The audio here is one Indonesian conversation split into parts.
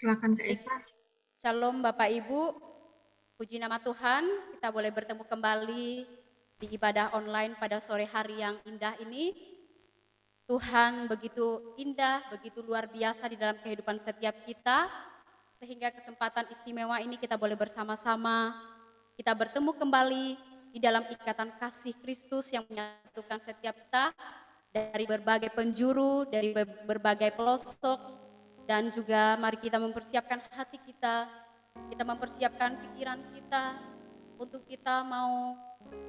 Silakan Kak Baik, Esa. Shalom Bapak Ibu, puji nama Tuhan, kita boleh bertemu kembali di ibadah online pada sore hari yang indah ini. Tuhan begitu indah, begitu luar biasa di dalam kehidupan setiap kita, sehingga kesempatan istimewa ini kita boleh bersama-sama, kita bertemu kembali di dalam ikatan kasih Kristus yang menyatukan setiap kita dari berbagai penjuru, dari berbagai pelosok, dan juga mari kita mempersiapkan hati kita mempersiapkan pikiran kita untuk kita mau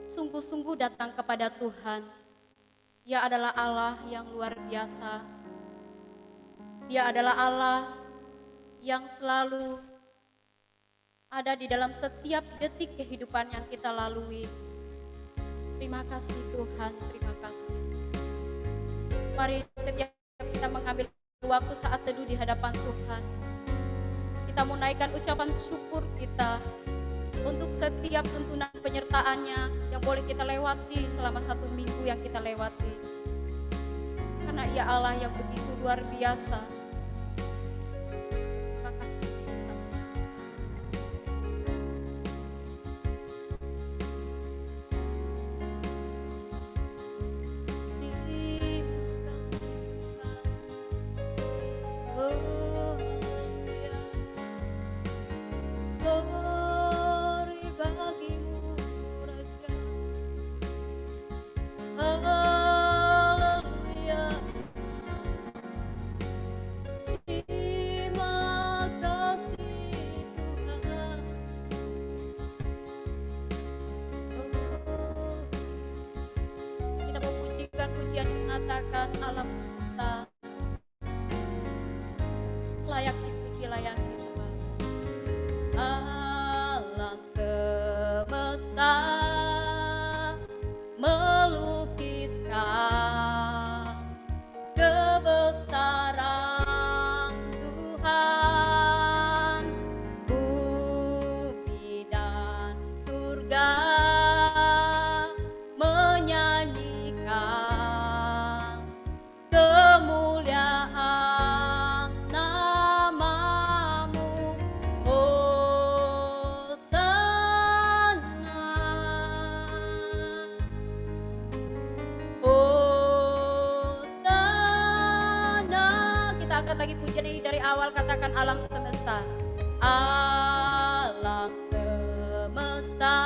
sungguh-sungguh datang kepada Tuhan. Dia adalah Allah yang luar biasa. Dia adalah Allah yang selalu ada di dalam setiap detik kehidupan yang kita lalui. Terima kasih Tuhan, terima kasih. Mari setiap kita mengambil waktu saat teduh di hadapan Tuhan. Kita menaikkan ucapan syukur kita untuk setiap tuntunan penyertaannya yang boleh kita lewati selama 1 minggu yang kita lewati. Karena Ia Allah yang begitu luar biasa. Terima kasih Tuhan. Terima kasih Tuhan. Oh, haleluya. Glory bagimu Raja. Haleluya. Terima kasih Tuhan. Oh, kita memujikan pujian yang mengatakan alam semesta layak dipuji, layak disembah. Alam semesta melukiskan kebesaran Tuhan, bumi dan surga menyanyikan kemuliaan namamu, Hosana, Hosana. Kita angkat lagi pujian ini dari awal, katakan alam semesta. Alam semesta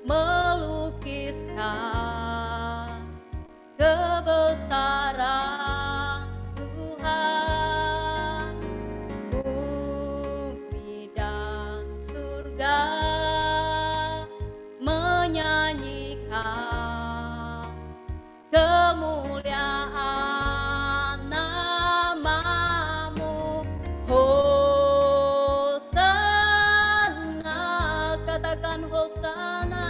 melukiskan kebesaran Tuhan, bumi dan surga menyanyikan kemuliaan namamu, Hosana. Katakan Hosana,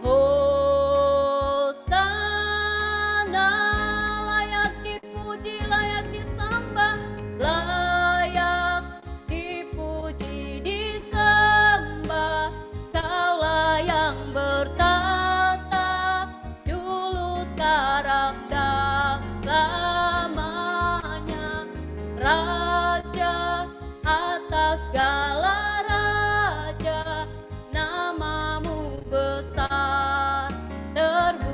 Hosana. Layak dipuji, layak disembah, layak dipuji, disembah. Kaulah yang bertata dulu, sekarang, dan selamanya. Raja atas segala raja, namamu besar termulia.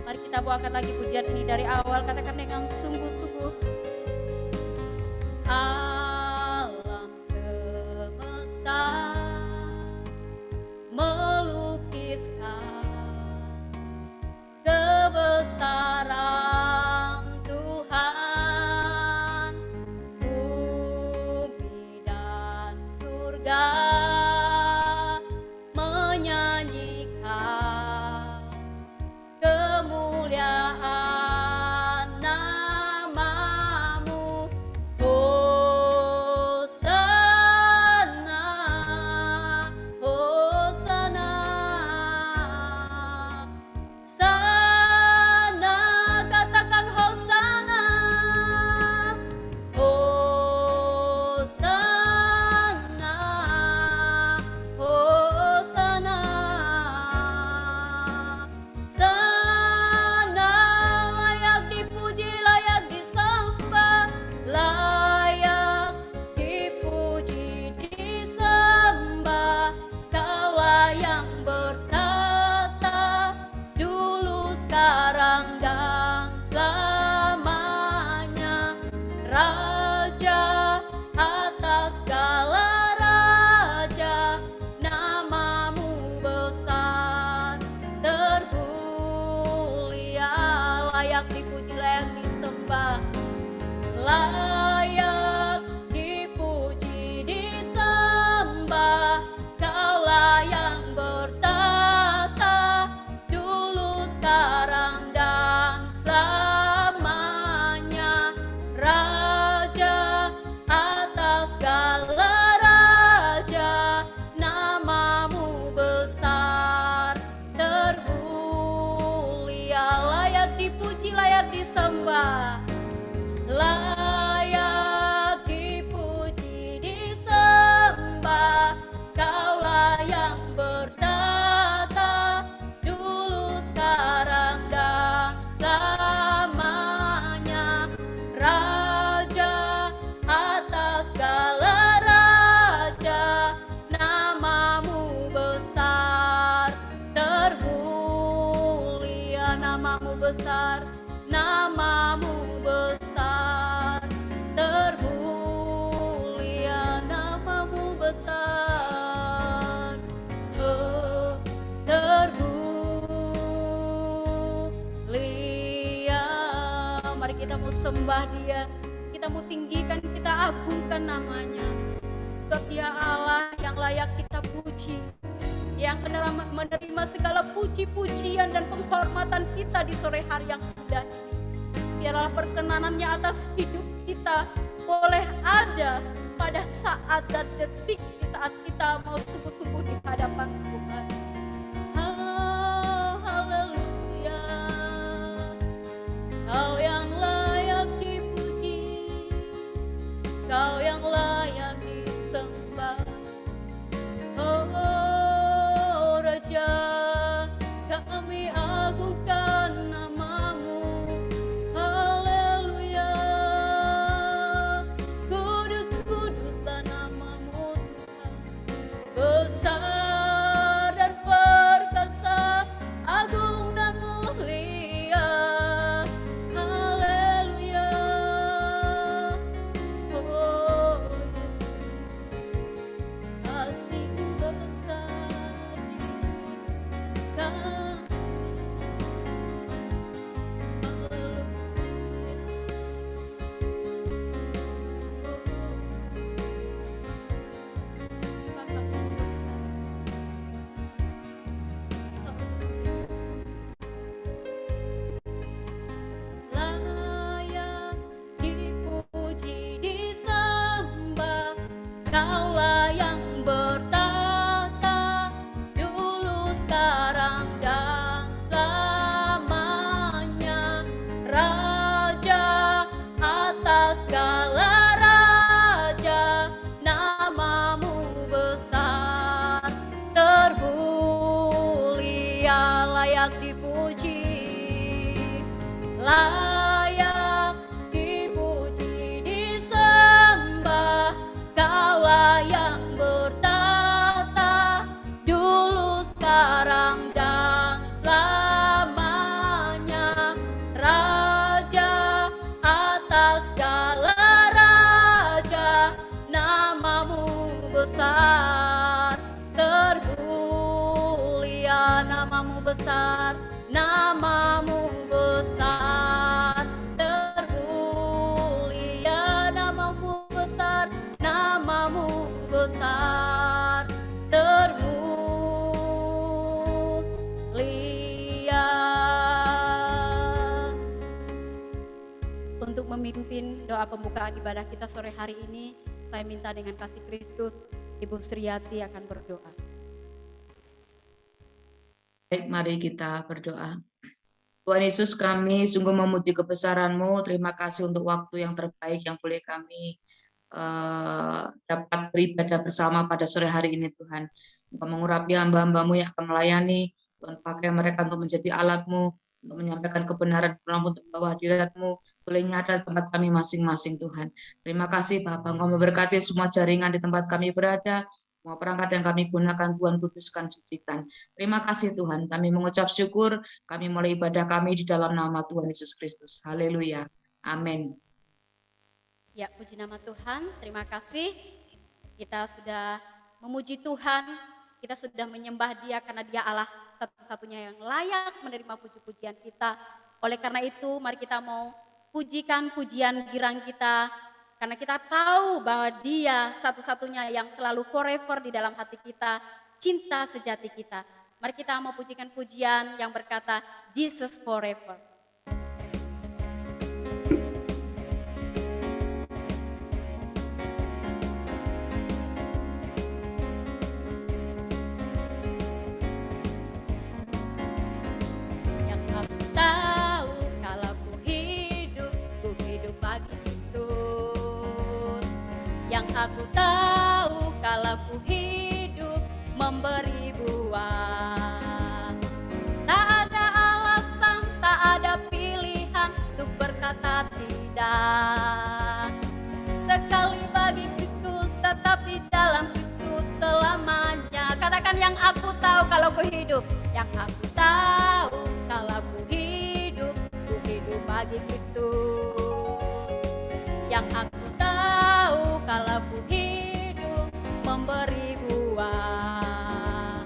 Mari kita bawakan lagi pujian ini dari awal, katakan dengan sungguh-sungguh. Alam semesta melukiskan kebesaran Tuhan, bumi dan surga menyanyikan kemuliaan namamu, layak dipuji, layak disembah, layak dipuji, disembah. Kaulah yang bertata dulu, sekarang, dan selamanya. Raja atas segala raja, namamu besar termulia, layak dipuji, layak disembah, layak dipuji, disembah. Kaulah yang bertata dulu, sekarang, dan selamanya. Raja atas segala raja, namamu besar termulia, namamu besar, namamu besar termulia, namamu besar, termulia. Mari kita mau sembah Dia, kita mau tinggikan, kita agungkan namanya, sebab Dia Allah yang layak kita puji, yang menerima segala puji-pujian dan penghormatan kita di sore hari yang indah ini. Biarlah perkenanannya atas hidup kita boleh ada pada saat dan detik di saat kita mau sungguh-sungguh di hadapan Tuhan. Haleluya, Kau yang layak dipuji, Kau yang layak disembah. Oh Raja, kami agungkan namamu. Haleluya, kudus, kuduslah namamu Tuhan. Besar dan perkasa, agung dan mulia. Haleluya, oh Yesus, kasih-Mu besar kami. Terima kasih layak dipuji, disembah. Kaulah yang bertata dulu, sekarang, dan selamanya. Raja atas segala raja, namamu besar termulia, layak dipuji, layak dipuji, disembah. Kaulah yang bertata dulu, sekarang, dan selamanya. Raja atas segala raja, namamu besar termulia, namamu besar, namamu besar termulia, namamu besar, namamu besar termulia. Untuk memimpin doa pembukaan ibadah kita sore hari ini, saya minta dengan kasih Kristus, Ibu Sriati akan berdoa. Baik, mari kita berdoa. Tuhan Yesus, kami sungguh memuji kebesaran-Mu. Terima kasih untuk waktu yang terbaik yang boleh kami dapat beribadah bersama pada sore hari ini, Tuhan. Engkau mengurapi hamba-hamba-Mu yang akan melayani. Tuhan, pakai mereka untuk menjadi alat-Mu, untuk menyampaikan kebenaran untuk membawa hadirat-Mu. Boleh nyata tempat kami masing-masing, Tuhan. Terima kasih, Bapak. Engkau memberkati semua jaringan di tempat kami berada. Semua perangkat yang kami gunakan, Tuhan kuduskan, sucikan. Terima kasih Tuhan, kami mengucap syukur, kami mulai ibadah kami di dalam nama Tuhan Yesus Kristus. Haleluya. Amin. Ya, puji nama Tuhan, terima kasih. Kita sudah memuji Tuhan, kita sudah menyembah Dia karena Dia Allah satu-satunya yang layak menerima puji-pujian kita. Oleh karena itu, mari kita mau pujikan pujian girang kita, karena kita tahu bahwa Dia satu-satunya yang selalu forever di dalam hati kita, cinta sejati kita. Mari kita mau pujikan pujian yang berkata, Jesus forever. Yang aku tahu kalau ku hidup bagi Kristus. Yang aku tahu kalau ku hidup memberi buah. Tak ada alasan, tak ada pilihan untuk berkata tidak. Sekali bagi Kristus, tetap di dalam Kristus selamanya. Katakan yang aku tahu kalau ku hidup. Yang aku tahu kalau ku hidup bagi Kristus. Yang aku tahu kalau ku hidup memberi buah.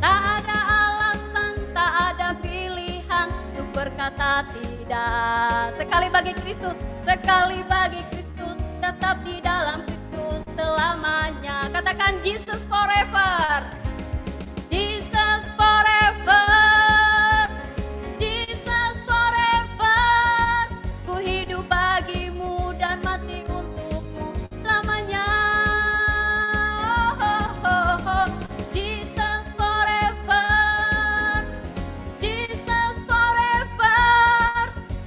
Tak ada alasan, tak ada pilihan untuk berkata tidak. Sekali bagi Kristus, tetap di dalam Kristus selamanya. Katakan Jesus forever. Jesus forever. Jesus forever. Ku hidup bagimu dan mati untukmu lamanya. Jesus forever. Jesus forever.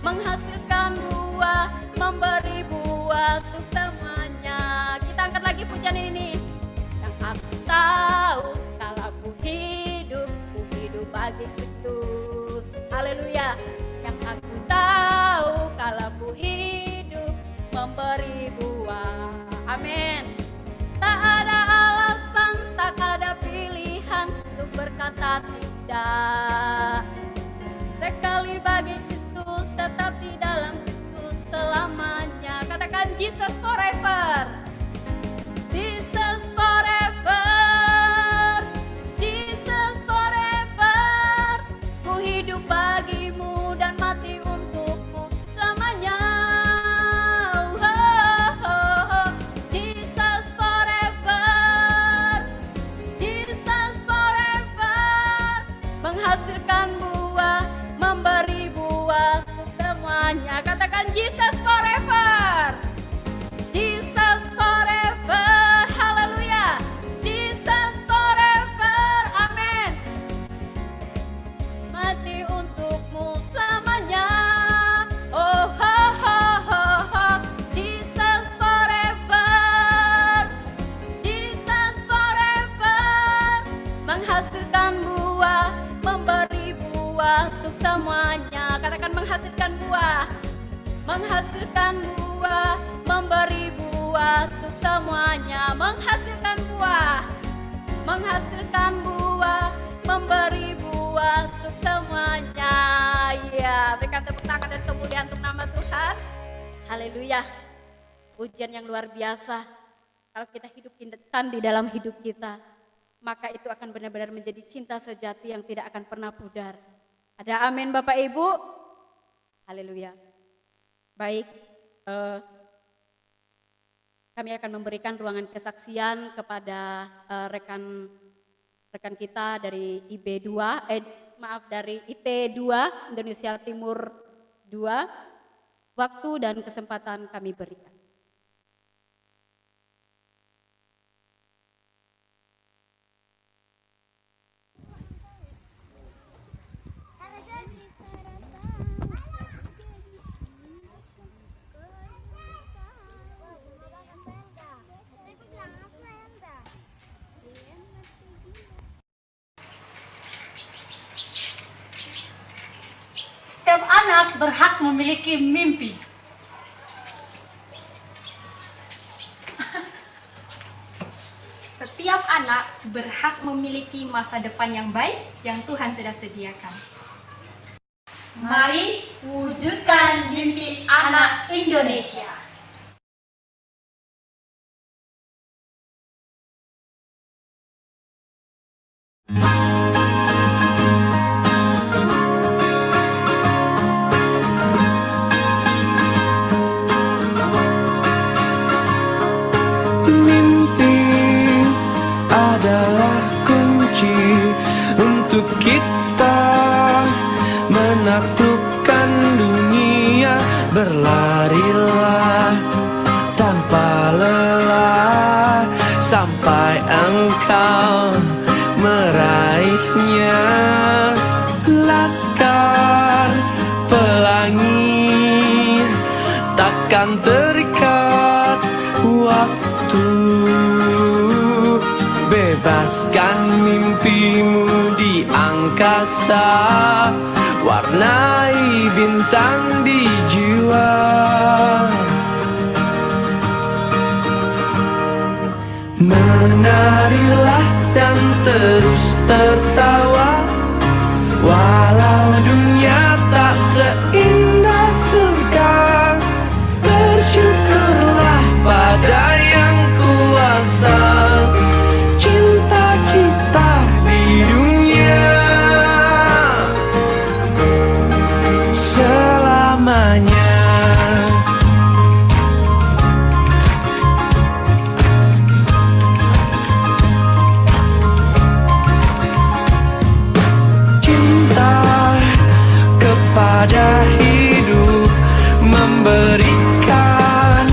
Menghasilkan buah, memberi buah untuk semuanya. Kita angkat lagi pujian ini. Yang aku tahu kalau ku hidup bagi Kristus. Haleluya. Yang aku tahu kalau ku hidup memberi buah. Amin. Tak ada alasan, tak ada pilihan untuk berkata tidak. Sekali bagi Kristus, tetap di dalam Kristus selamanya. Katakan Jesus forever. Jesus forever. Jesus forever. Ku hidup bagimu dan mati untukmu lamanya. Jesus forever. Jesus forever. Menghasilkan buah, memberi buah untuk semuanya. Katakan Jesus forever. Jesus forever. Haleluya. Jesus forever. Amin. Mati untukmu selamanya. Oh, ho, ho, ho, ho. Jesus forever. Jesus forever. Menghasilkan buah, memberi buah untuk semuanya. Katakan menghasilkan buah. Menghasilkan buah, memberi buah untuk semuanya. Menghasilkan buah. Menghasilkan buah, memberi buah untuk semuanya. Ya, berikan tepuk tangan dan kemuliaan untuk nama Tuhan. Haleluya. Pujian yang luar biasa. Kalau kita hidupkan di dalam hidup kita, maka itu akan benar-benar menjadi cinta sejati yang tidak akan pernah pudar. Ada amin Bapak Ibu? Haleluya. Baik, kami akan memberikan ruangan kesaksian kepada rekan kita dari dari IT2 Indonesia Timur 2. Waktu dan kesempatan kami berikan. Setiap anak berhak memiliki mimpi. Setiap anak berhak memiliki masa depan yang baik yang Tuhan sudah sediakan. Mari wujudkan mimpi anak Indonesia. berlarilah tanpa lelah sampai engkau meraihnya. Laskar pelangi takkan terikat waktu. Bebaskan mimpimu di angkasa, warnai bintang di jiwa. Menarilah dan terus tertawa, walau dunia tak seindah surga. Bersyukurlah pada yang kuasa, cinta kita di dunia selamanya. Pada hidup memberikan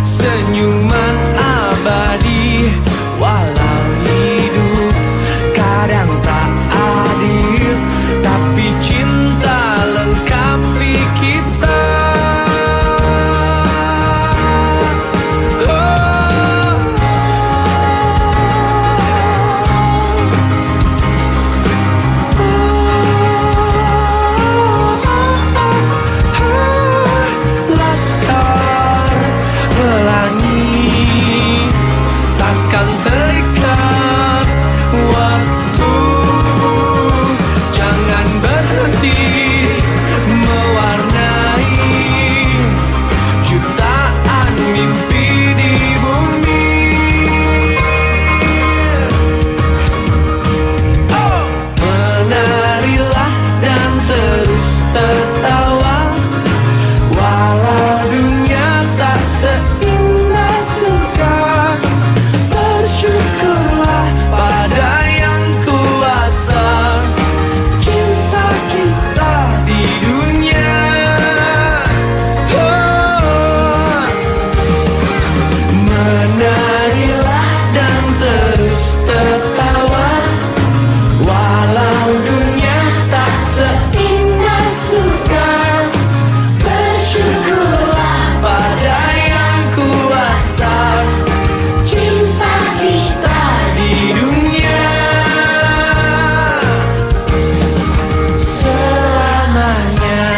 senyuman abadi, walau hidup kadang tak adil, tapi cinta lengkapi kita. Terikat waktu, jangan berhenti mewarnai jutaan mimpi di bumi. Menarilah dan terus tertawa, walau dunia tak seindah surga. Bersyukurlah pada yang kuasa, cinta kita di dunia menarilah dan terus tertawa, walau dunia tak seindah surga. Bersyukurlah pada yang kuasa, cinta kita di dunia selamanya.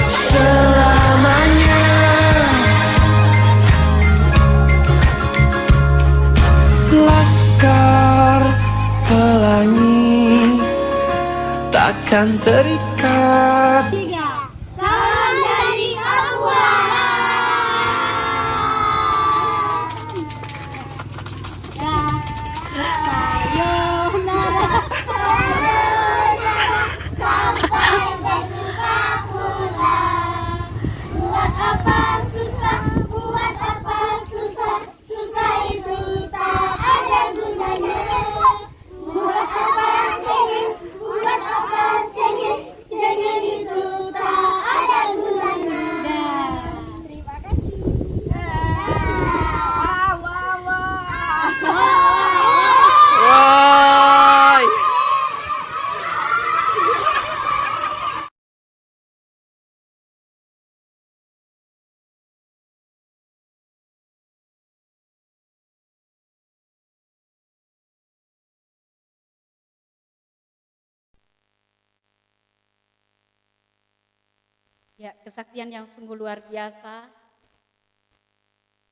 Selamanya. Laskar pelangi takkan terikat. Salam dari Papua. Sayonara, sayonara, sampai berjumpa pulang. Buat apa susah, buat apa susah, susah itu tak ada gunanya. Buat apa cengeng, buat apa cengeng, cengeng itu tak ada gunanya. Terima kasih. Woi. Ya, kesaksian yang sungguh luar biasa.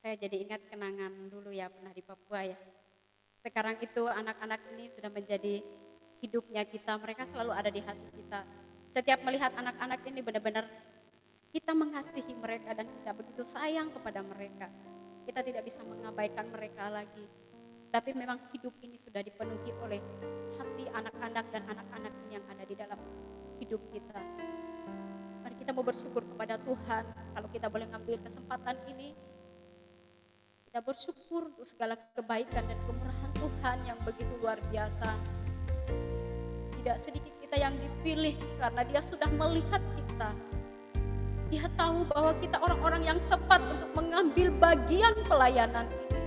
Saya jadi ingat kenangan dulu ya, pernah di Papua ya. Sekarang itu anak-anak ini sudah menjadi hidupnya kita, mereka selalu ada di hati kita. Setiap melihat anak-anak ini benar-benar kita mengasihi mereka dan kita begitu sayang kepada mereka. Kita tidak bisa mengabaikan mereka lagi. Tapi memang hidup ini sudah dipenuhi oleh hati anak-anak dan anak-anak yang ada di dalam hidup kita. Mari kita mau bersyukur kepada Tuhan kalau kita boleh ngambil kesempatan ini. Kita bersyukur untuk segala kebaikan dan kemurahan Tuhan yang begitu luar biasa. Tidak sedikit kita kita yang dipilih karena Dia sudah melihat kita. Dia tahu bahwa kita orang-orang yang tepat untuk mengambil bagian pelayanan ini.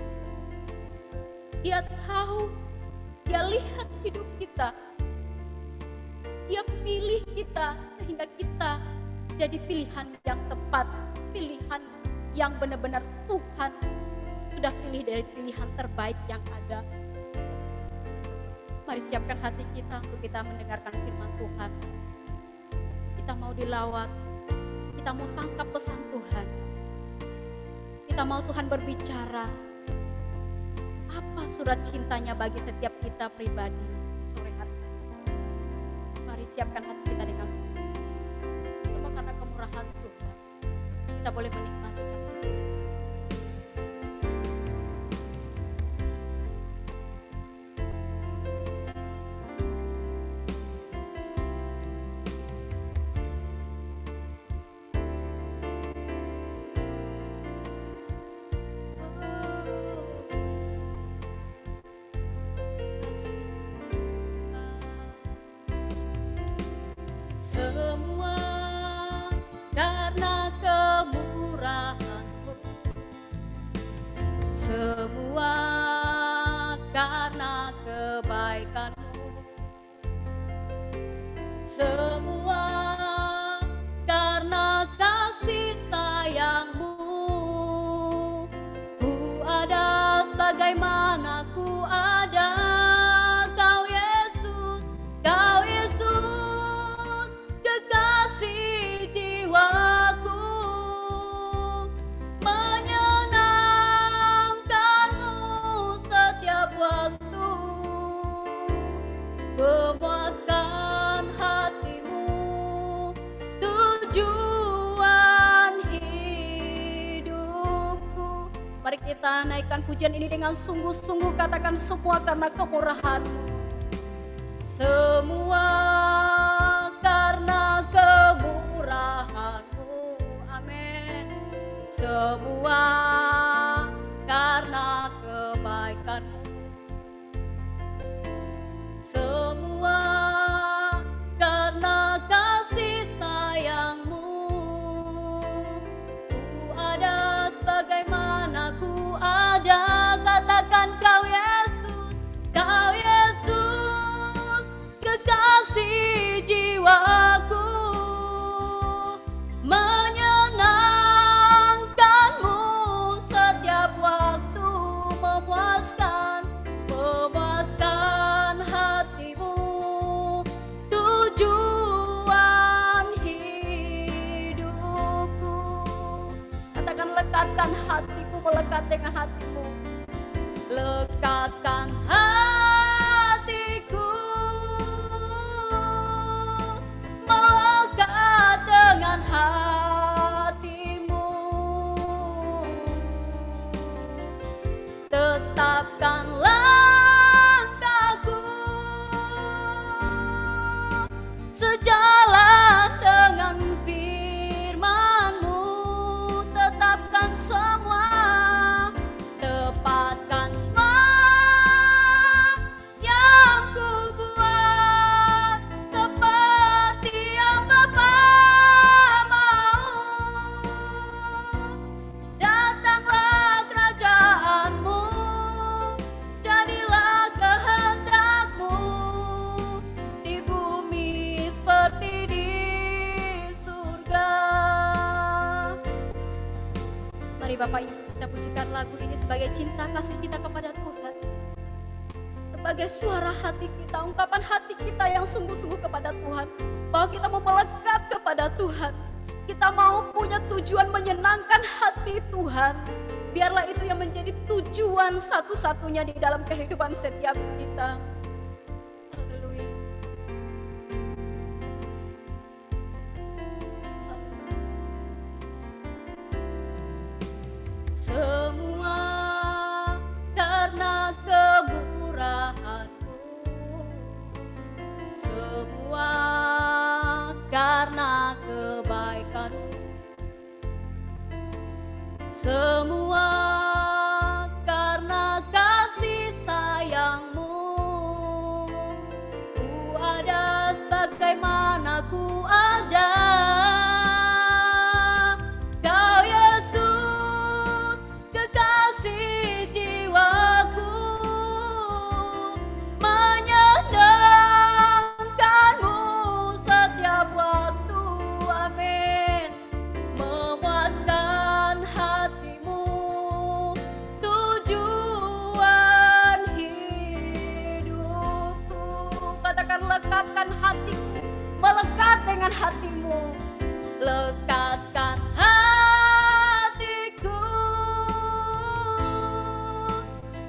Dia tahu, Dia lihat hidup kita. Dia pilih kita sehingga kita jadi pilihan yang tepat, pilihan yang benar-benar Tuhan sudah pilih dari pilihan terbaik yang ada. Mari siapkan hati kita untuk kita mendengarkan firman Tuhan. Kita mau dilawat, kita mau tangkap pesan Tuhan. Kita mau Tuhan berbicara. Apa surat cintanya bagi setiap kita pribadi sore hari ini? Mari siapkan hati kita dengan sungguh. Semua karena kemurahan Tuhan. Kita boleh menikmati kasih Tuhan. Semua karena kemurahan-Mu, semua karena kebaikan-Mu, semua karena kasih sayang-Mu. Ku ada sebagaimana ku ada, Kau Yesus, Kau Yesus, kekasih jiwaku, menyenangkan-Mu setiap waktu, memuaskan hati-Mu, tujuan hidupku. Mari kita naikkan pujian ini dengan sungguh-sungguh, katakan semua karena kemurahan-Mu. Semua karena kemurahan-Mu, amin. Semua karena kebaikan-Mu, semua karena kasih sayang-Mu. Ku ada sebagaimana ku ada, katakan Kau Yesus, Kau Yesus, kekasih jiwaku, menyenangkan-Mu setiap waktu, memuaskan hati-Mu, tujuan hidupku. Katakan lekatkan hatiku, melekat dengan hatimu. Lekatkan hatiku, melekat dengan hatimu. Tetapkan langkahku sejalan dengan firman-Mu. Tetapkan semua, tepatkan semua yang ku buat seperti yang Bapa mau. Datanglah kerajaan-Mu, jadilah kehendak-Mu di bumi seperti di surga. Mari Bapak Ibu kita pujikan lagu ini sebagai cinta kasih kita kepada Tuhan, sebagai suara hati kita, ungkapan hati kita yang sungguh-sungguh kepada Tuhan, bahwa kita mau melekat kepada Tuhan. Kita mau punya tujuan menyenangkan hati Tuhan. Biarlah itu yang menjadi tujuan satu-satunya di dalam kehidupan setiap kita. Haleluya. Semua karena kemurahan-Mu, semua karena kebaikan-Mu, semua karena kasih sayang-Mu. Ku ada sebagai dekat dengan hatimu, lekatkan hatiku,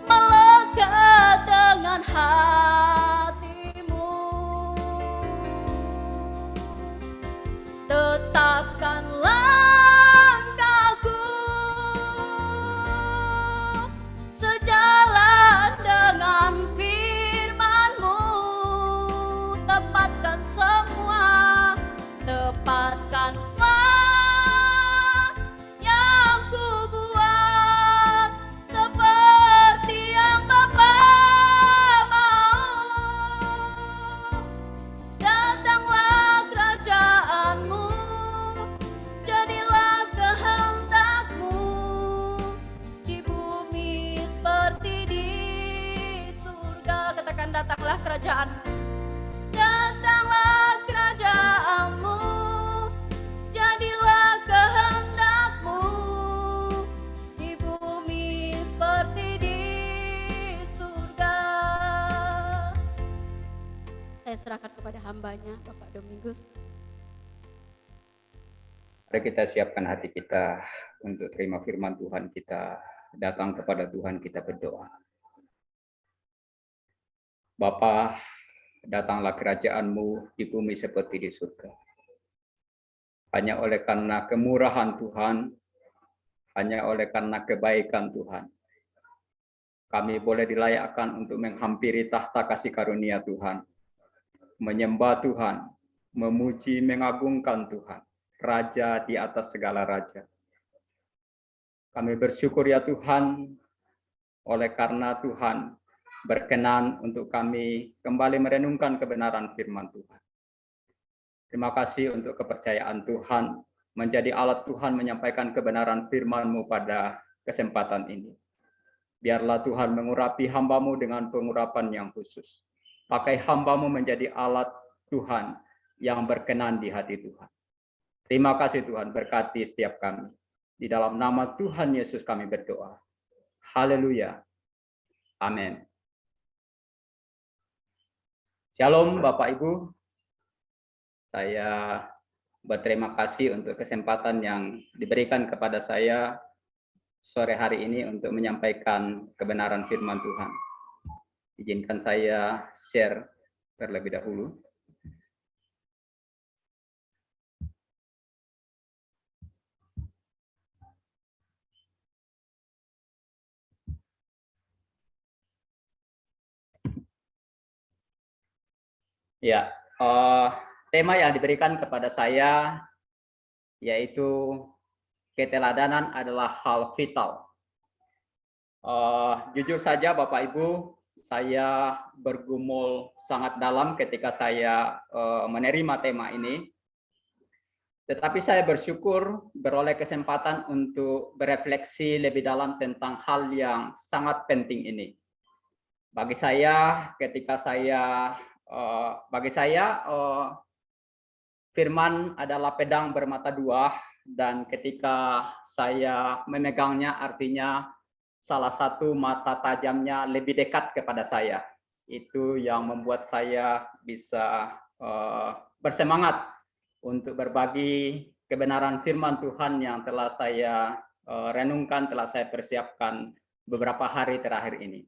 melekat dengan hatimu, tetapkan langkahku sejalan dengan firman-Mu, tepatkan semua yang ku buat seperti yang Bapa mau. Datanglah kerajaan-Mu, jadilah kehendak-Mu di bumi seperti di surga. Katakan, datanglah kerajaan-Mu. Datanglah kerajaan-Mu, jadilah kehendak-Mu di bumi seperti di surga. Saya serahkan kepada hamba-Nya, Bapak Domingus. Mari kita siapkan hati kita untuk terima firman Tuhan. Kita datang kepada Tuhan, kita berdoa. Bapa, datanglah kerajaan-Mu di bumi seperti di surga. Hanya oleh karena kemurahan Tuhan, hanya oleh karena kebaikan Tuhan, kami boleh dilayakkan untuk menghampiri tahta kasih karunia Tuhan, menyembah Tuhan, memuji, mengagungkan Tuhan, Raja di atas segala raja. Kami bersyukur ya Tuhan, oleh karena Tuhan berkenan untuk kami kembali merenungkan kebenaran firman Tuhan. Terima kasih untuk kepercayaan Tuhan menjadi alat Tuhan menyampaikan kebenaran firman-Mu pada kesempatan ini. Biarlah Tuhan mengurapi hamba-Mu dengan pengurapan yang khusus. Pakai hamba-Mu menjadi alat Tuhan yang berkenan di hati Tuhan. Terima kasih Tuhan, berkati setiap kami. Di dalam nama Tuhan Yesus kami berdoa. Haleluya. Amin. Shalom Bapak Ibu. Saya berterima kasih untuk kesempatan yang diberikan kepada saya sore hari ini untuk menyampaikan kebenaran firman Tuhan. Izinkan saya share terlebih dahulu. Ya, tema yang diberikan kepada saya yaitu keteladanan adalah hal vital. Jujur saja Bapak Ibu, saya bergumul sangat dalam ketika saya menerima tema ini. Tetapi saya bersyukur beroleh kesempatan untuk berefleksi lebih dalam tentang hal yang sangat penting ini. Bagi saya, firman adalah pedang bermata dua, dan ketika saya memegangnya artinya salah satu mata tajamnya lebih dekat kepada saya. Itu yang membuat saya bisa bersemangat untuk berbagi kebenaran firman Tuhan yang telah saya renungkan, telah saya persiapkan beberapa hari terakhir ini.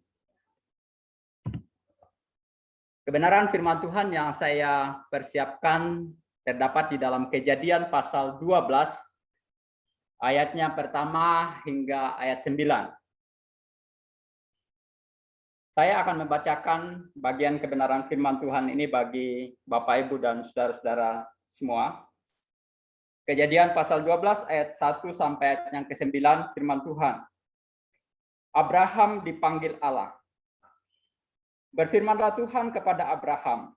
Kebenaran firman Tuhan yang saya persiapkan terdapat di dalam Kejadian pasal 12, ayatnya pertama hingga ayat 9. Saya akan membacakan bagian kebenaran firman Tuhan ini bagi Bapak, Ibu, dan saudara-saudara semua. Kejadian pasal 12 ayat 1 sampai ayat yang ke-9, firman Tuhan. Abraham dipanggil Allah. Berfirmanlah Tuhan kepada Abraham,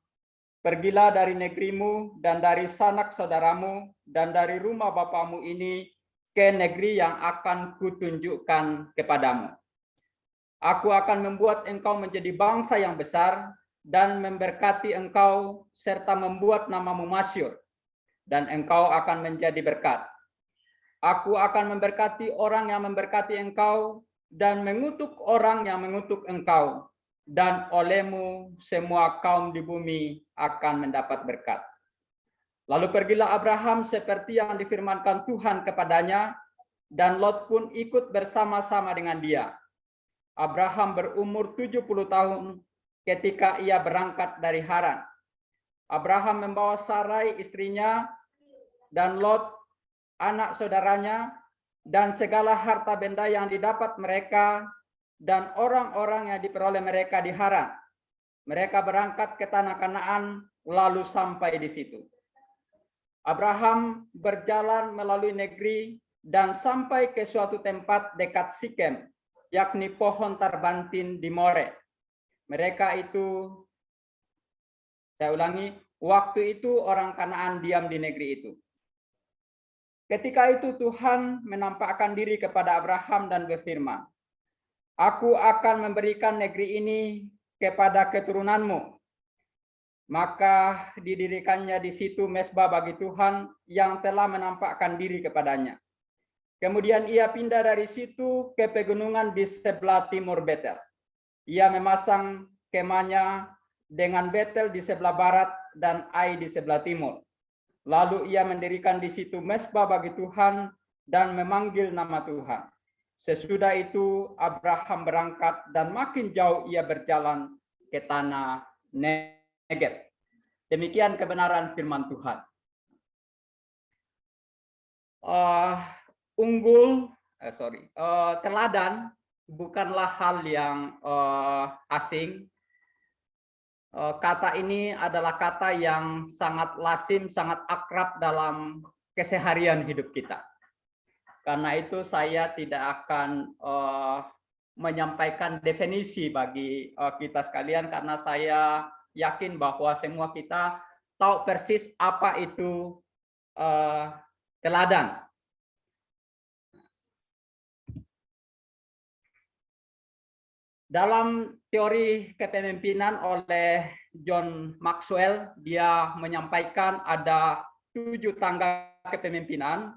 pergilah dari negerimu dan dari sanak saudaramu dan dari rumah bapamu ini ke negeri yang akan kutunjukkan kepadamu. Aku akan membuat engkau menjadi bangsa yang besar dan memberkati engkau serta membuat namamu masyhur, dan engkau akan menjadi berkat. Aku akan memberkati orang yang memberkati engkau dan mengutuk orang yang mengutuk engkau. Dan olehmu semua kaum di bumi akan mendapat berkat. Lalu pergilah Abraham seperti yang difirmankan Tuhan kepadanya, dan Lot pun ikut bersama-sama dengan dia. Abraham berumur 70 tahun ketika ia berangkat dari Haran. Abraham membawa Sarai istrinya dan Lot anak saudaranya dan segala harta benda yang didapat mereka dan orang-orang yang diperoleh mereka di Haran. Mereka berangkat ke tanah Kanaan lalu sampai di situ. Abraham berjalan melalui negeri dan sampai ke suatu tempat dekat Sikem, yakni pohon tarbantin di More. Mereka itu, saya ulangi, waktu itu orang Kanaan diam di negeri itu. Ketika itu Tuhan menampakkan diri kepada Abraham dan berfirman, "Aku akan memberikan negeri ini kepada keturunanmu." Maka didirikannya di situ mezbah bagi Tuhan yang telah menampakkan diri kepadanya. Kemudian ia pindah dari situ ke pegunungan di sebelah timur Betel. Ia memasang kemahnya dengan Betel di sebelah barat dan Ai di sebelah timur. Lalu ia mendirikan di situ mezbah bagi Tuhan dan memanggil nama Tuhan. Sesudah itu Abraham berangkat dan makin jauh ia berjalan ke tanah Negeb. Demikian kebenaran firman Tuhan. Teladan bukanlah hal yang asing. Kata ini adalah kata yang sangat lazim, sangat akrab dalam keseharian hidup kita. Karena itu saya tidak akan menyampaikan definisi bagi kita sekalian, karena saya yakin bahwa semua kita tahu persis apa itu teladan. Dalam teori kepemimpinan oleh John Maxwell, dia menyampaikan ada 7 tangga kepemimpinan,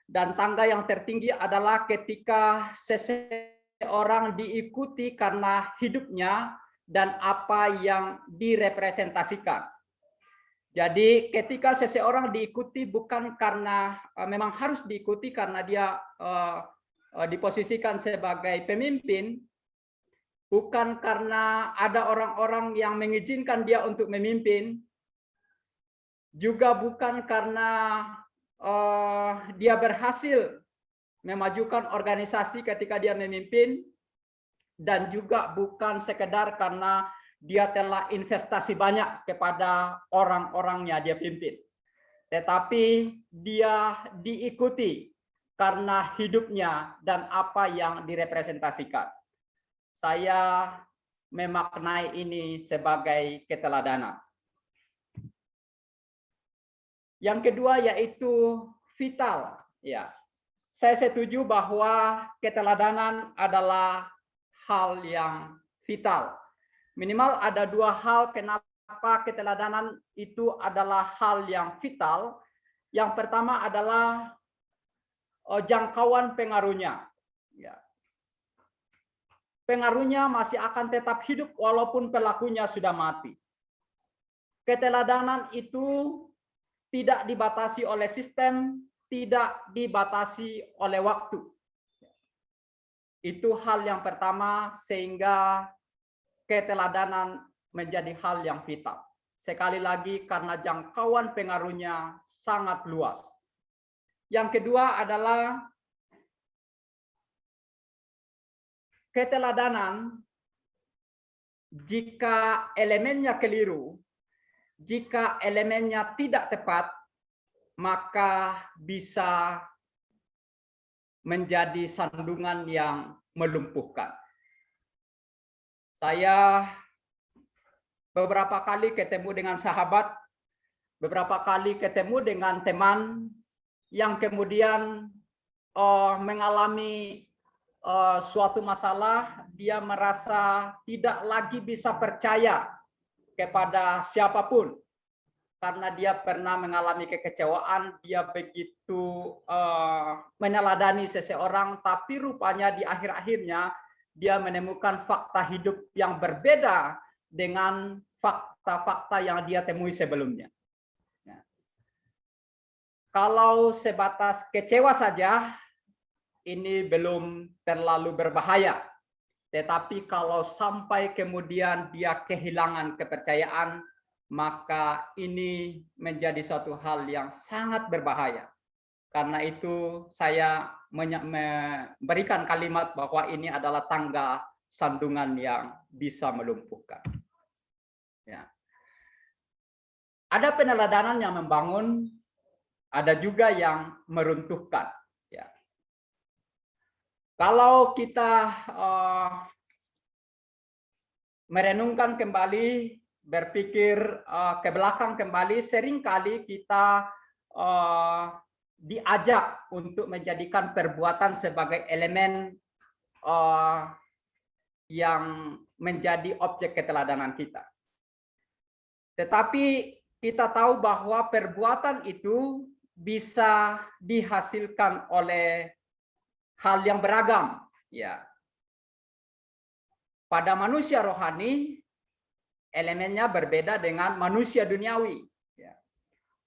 dan tangga yang tertinggi adalah ketika seseorang diikuti karena hidupnya dan apa yang direpresentasikan. Jadi ketika seseorang diikuti bukan karena memang harus diikuti karena dia diposisikan sebagai pemimpin, bukan karena ada orang-orang yang mengizinkan dia untuk memimpin, juga bukan karena dia berhasil memajukan organisasi ketika dia memimpin, dan juga bukan sekedar karena dia telah investasi banyak kepada orang-orangnya dia pimpin. Tetapi dia diikuti karena hidupnya dan apa yang direpresentasikan. Saya memaknai ini sebagai keteladanan. Yang kedua yaitu vital. Ya, saya setuju bahwa keteladanan adalah hal yang vital. Minimal ada 2 hal kenapa keteladanan itu adalah hal yang vital. Yang pertama adalah jangkauan pengaruhnya. Ya. Pengaruhnya masih akan tetap hidup walaupun pelakunya sudah mati. Keteladanan itu tidak dibatasi oleh sistem, tidak dibatasi oleh waktu. Itu hal yang pertama, sehingga keteladanan menjadi hal yang vital. Sekali lagi karena jangkauan pengaruhnya sangat luas. Yang kedua adalah keteladanan jika elemennya keliru, jika elemennya tidak tepat, maka bisa menjadi sandungan yang melumpuhkan. Saya beberapa kali ketemu dengan sahabat, beberapa kali ketemu dengan teman yang kemudian mengalami suatu masalah, dia merasa tidak lagi bisa percaya kepada siapapun. Karena dia pernah mengalami kekecewaan, dia begitu meneladani seseorang, tapi rupanya di akhir-akhirnya dia menemukan fakta hidup yang berbeda dengan fakta-fakta yang dia temui sebelumnya. kalau sebatas kecewa saja, ini belum terlalu berbahaya. Tetapi kalau sampai kemudian dia kehilangan kepercayaan, maka ini menjadi suatu hal yang sangat berbahaya. Karena itu saya memberikan kalimat bahwa ini adalah tangga sandungan yang bisa melumpuhkan. Ya. Ada peneladanan yang membangun, ada juga yang meruntuhkan. Ya. Kalau kita merenungkan kembali, berpikir ke belakang kembali, seringkali kita diajak untuk menjadikan perbuatan sebagai elemen yang menjadi objek keteladanan kita. Tetapi kita tahu bahwa perbuatan itu bisa dihasilkan oleh hal yang beragam. Ya. Pada manusia rohani, elemennya berbeda dengan manusia duniawi.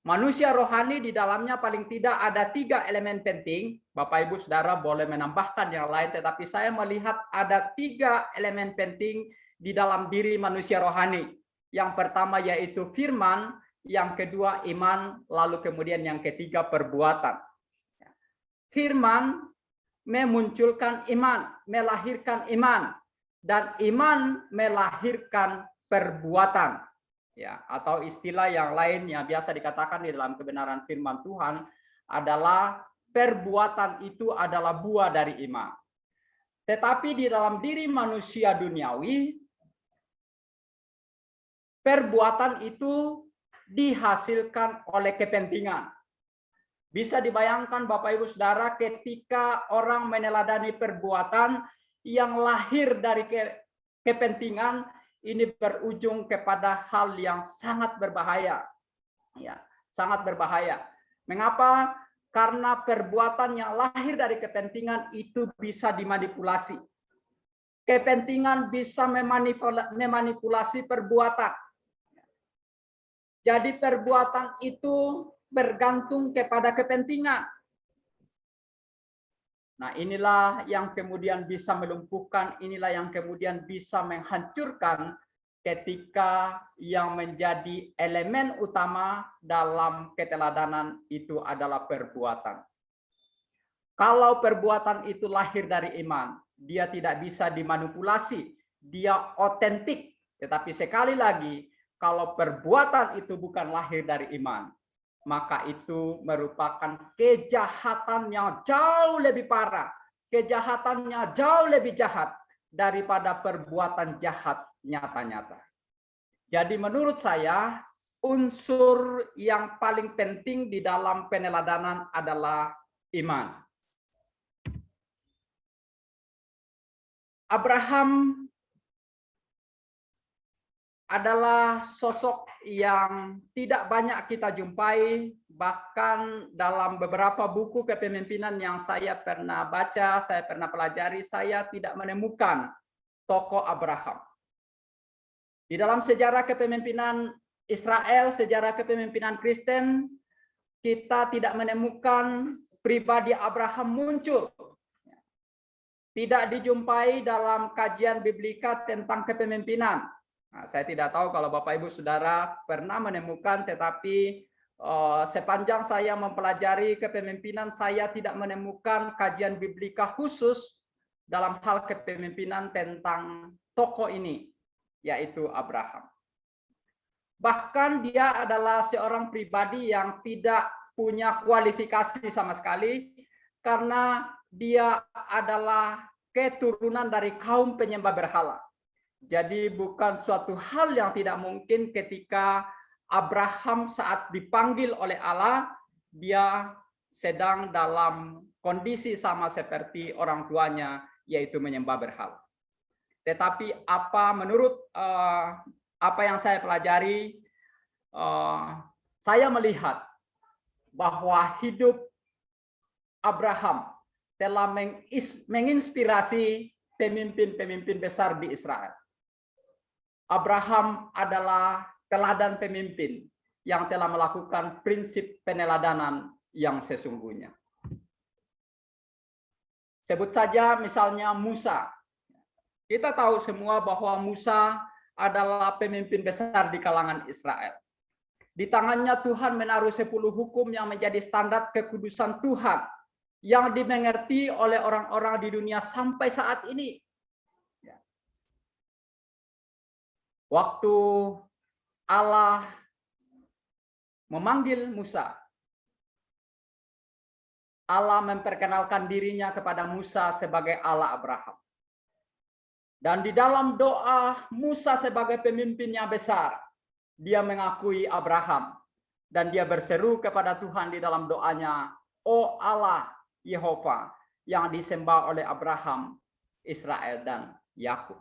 Manusia rohani di dalamnya paling tidak ada 3 elemen penting. Bapak Ibu Saudara boleh menambahkan yang lain, tetapi saya melihat ada 3 elemen penting di dalam diri manusia rohani. Yang pertama yaitu firman, yang kedua iman, lalu kemudian yang ketiga perbuatan. Firman memunculkan iman, melahirkan iman, dan iman melahirkan perbuatan. Ya, atau istilah yang lain yang biasa dikatakan di dalam kebenaran firman Tuhan adalah perbuatan itu adalah buah dari iman. Tetapi di dalam diri manusia duniawi, perbuatan itu dihasilkan oleh kepentingan. Bisa dibayangkan Bapak Ibu Saudara ketika orang meneladani perbuatan yang lahir dari kepentingan, ini berujung kepada hal yang sangat berbahaya. Ya, sangat berbahaya. Mengapa? Karena perbuatan yang lahir dari kepentingan itu bisa dimanipulasi. Kepentingan bisa memanipulasi perbuatan. Jadi perbuatan itu bergantung kepada kepentingan. Nah, inilah yang kemudian bisa melumpuhkan, inilah yang kemudian bisa menghancurkan ketika yang menjadi elemen utama dalam keteladanan itu adalah perbuatan. Kalau perbuatan itu lahir dari iman, dia tidak bisa dimanipulasi, dia otentik. Tetapi sekali lagi, kalau perbuatan itu bukan lahir dari iman, maka itu merupakan kejahatan yang jauh lebih parah, kejahatannya jauh lebih jahat daripada perbuatan jahat nyata-nyata. Jadi menurut saya, unsur yang paling penting di dalam peneladanan adalah iman. Abraham adalah sosok yang tidak banyak kita jumpai, bahkan dalam beberapa buku kepemimpinan yang saya pernah baca, saya pernah pelajari, saya tidak menemukan tokoh Abraham. Di dalam sejarah kepemimpinan Israel, sejarah kepemimpinan Kristen, kita tidak menemukan pribadi Abraham muncul. Tidak dijumpai dalam kajian biblika tentang kepemimpinan. Nah, saya tidak tahu kalau Bapak Ibu Saudara pernah menemukan, tetapi sepanjang saya mempelajari kepemimpinan, saya tidak menemukan kajian biblika khusus dalam hal kepemimpinan tentang tokoh ini, yaitu Abraham. Bahkan dia adalah seorang pribadi yang tidak punya kualifikasi sama sekali, karena dia adalah keturunan dari kaum penyembah berhala. Jadi bukan suatu hal yang tidak mungkin ketika Abraham saat dipanggil oleh Allah, dia sedang dalam kondisi sama seperti orang tuanya, yaitu menyembah berhala. Tetapi menurut apa yang saya pelajari, saya melihat bahwa hidup Abraham telah menginspirasi pemimpin-pemimpin besar di Israel. Abraham adalah teladan pemimpin yang telah melakukan prinsip peneladanan yang sesungguhnya. Sebut saja misalnya Musa. Kita tahu semua bahwa Musa adalah pemimpin besar di kalangan Israel. Di tangannya Tuhan menaruh 10 hukum yang menjadi standar kekudusan Tuhan yang dimengerti oleh orang-orang di dunia sampai saat ini. Waktu Allah memanggil Musa, Allah memperkenalkan dirinya kepada Musa sebagai Allah Abraham. Dan di dalam doa Musa sebagai pemimpin yang besar, dia mengakui Abraham. Dan dia berseru kepada Tuhan di dalam doanya, "Oh Allah Yehova yang disembah oleh Abraham, Israel, dan Yakub."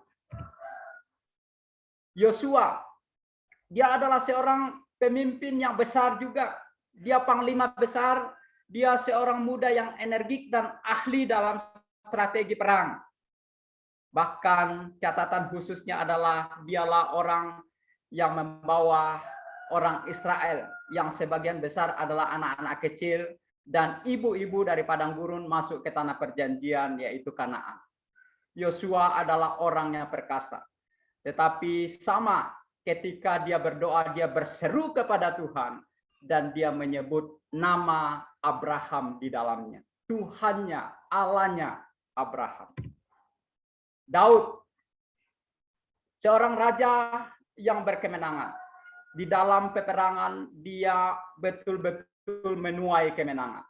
Yosua, dia adalah seorang pemimpin yang besar juga. Dia panglima besar, dia seorang muda yang energik dan ahli dalam strategi perang. Bahkan catatan khususnya adalah dialah orang yang membawa orang Israel yang sebagian besar adalah anak-anak kecil dan ibu-ibu dari padang gurun masuk ke tanah perjanjian yaitu Kanaan. Yosua adalah orang yang perkasa. Tetapi sama ketika dia berdoa, dia berseru kepada Tuhan dan dia menyebut nama Abraham di dalamnya. Tuhannya, Allahnya Abraham. Daud, seorang raja yang berkemenangan. Di dalam peperangan dia betul-betul menuai kemenangan.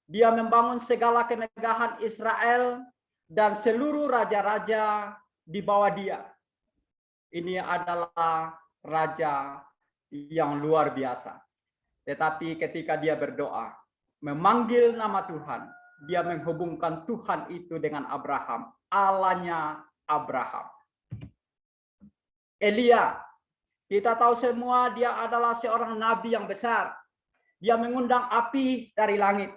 Dia membangun segala kemegahan Israel dan seluruh raja-raja di bawah dia. Ini adalah raja yang luar biasa. Tetapi ketika dia berdoa, memanggil nama Tuhan, dia menghubungkan Tuhan itu dengan Abraham, Allahnya Abraham. Elia, kita tahu semua dia adalah seorang nabi yang besar. Dia mengundang api dari langit.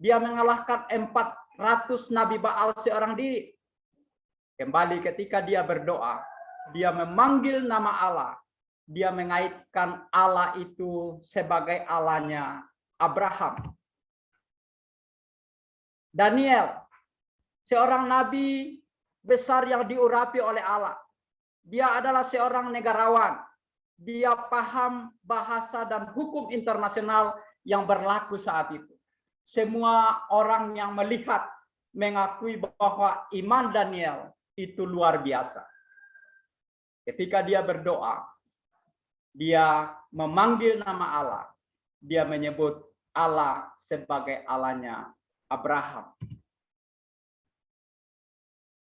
Dia mengalahkan 400 nabi Baal seorang diri. Kembali ketika dia berdoa, dia memanggil nama Allah. Dia mengaitkan Allah itu sebagai Allahnya Abraham. Daniel, seorang nabi besar yang diurapi oleh Allah. Dia adalah seorang negarawan. Dia paham bahasa dan hukum internasional yang berlaku saat itu. Semua orang yang melihat mengakui bahwa iman Daniel itu luar biasa. Ketika dia berdoa, dia memanggil nama Allah. Dia menyebut Allah sebagai Allahnya Abraham.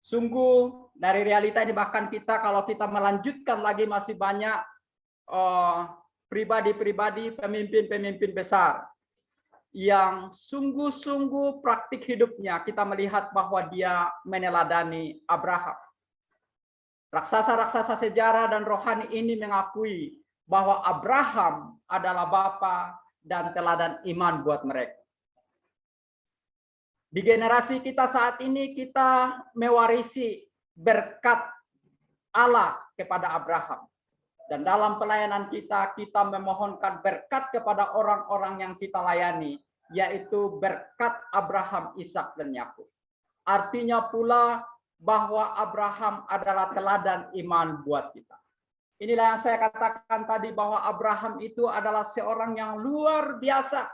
Sungguh dari realita ini bahkan kita kalau kita melanjutkan lagi masih banyak pribadi-pribadi, pemimpin-pemimpin besar yang sungguh-sungguh praktik hidupnya kita melihat bahwa dia meneladani Abraham. Raksasa-raksasa sejarah dan rohani ini mengakui bahwa Abraham adalah bapa dan teladan iman buat mereka. Di generasi kita saat ini kita mewarisi berkat Allah kepada Abraham. Dan dalam pelayanan kita, kita memohonkan berkat kepada orang-orang yang kita layani, yaitu berkat Abraham, Ishak, dan Yakub. Artinya pula bahwa Abraham adalah teladan iman buat kita. Inilah yang saya katakan tadi bahwa Abraham itu adalah seorang yang luar biasa.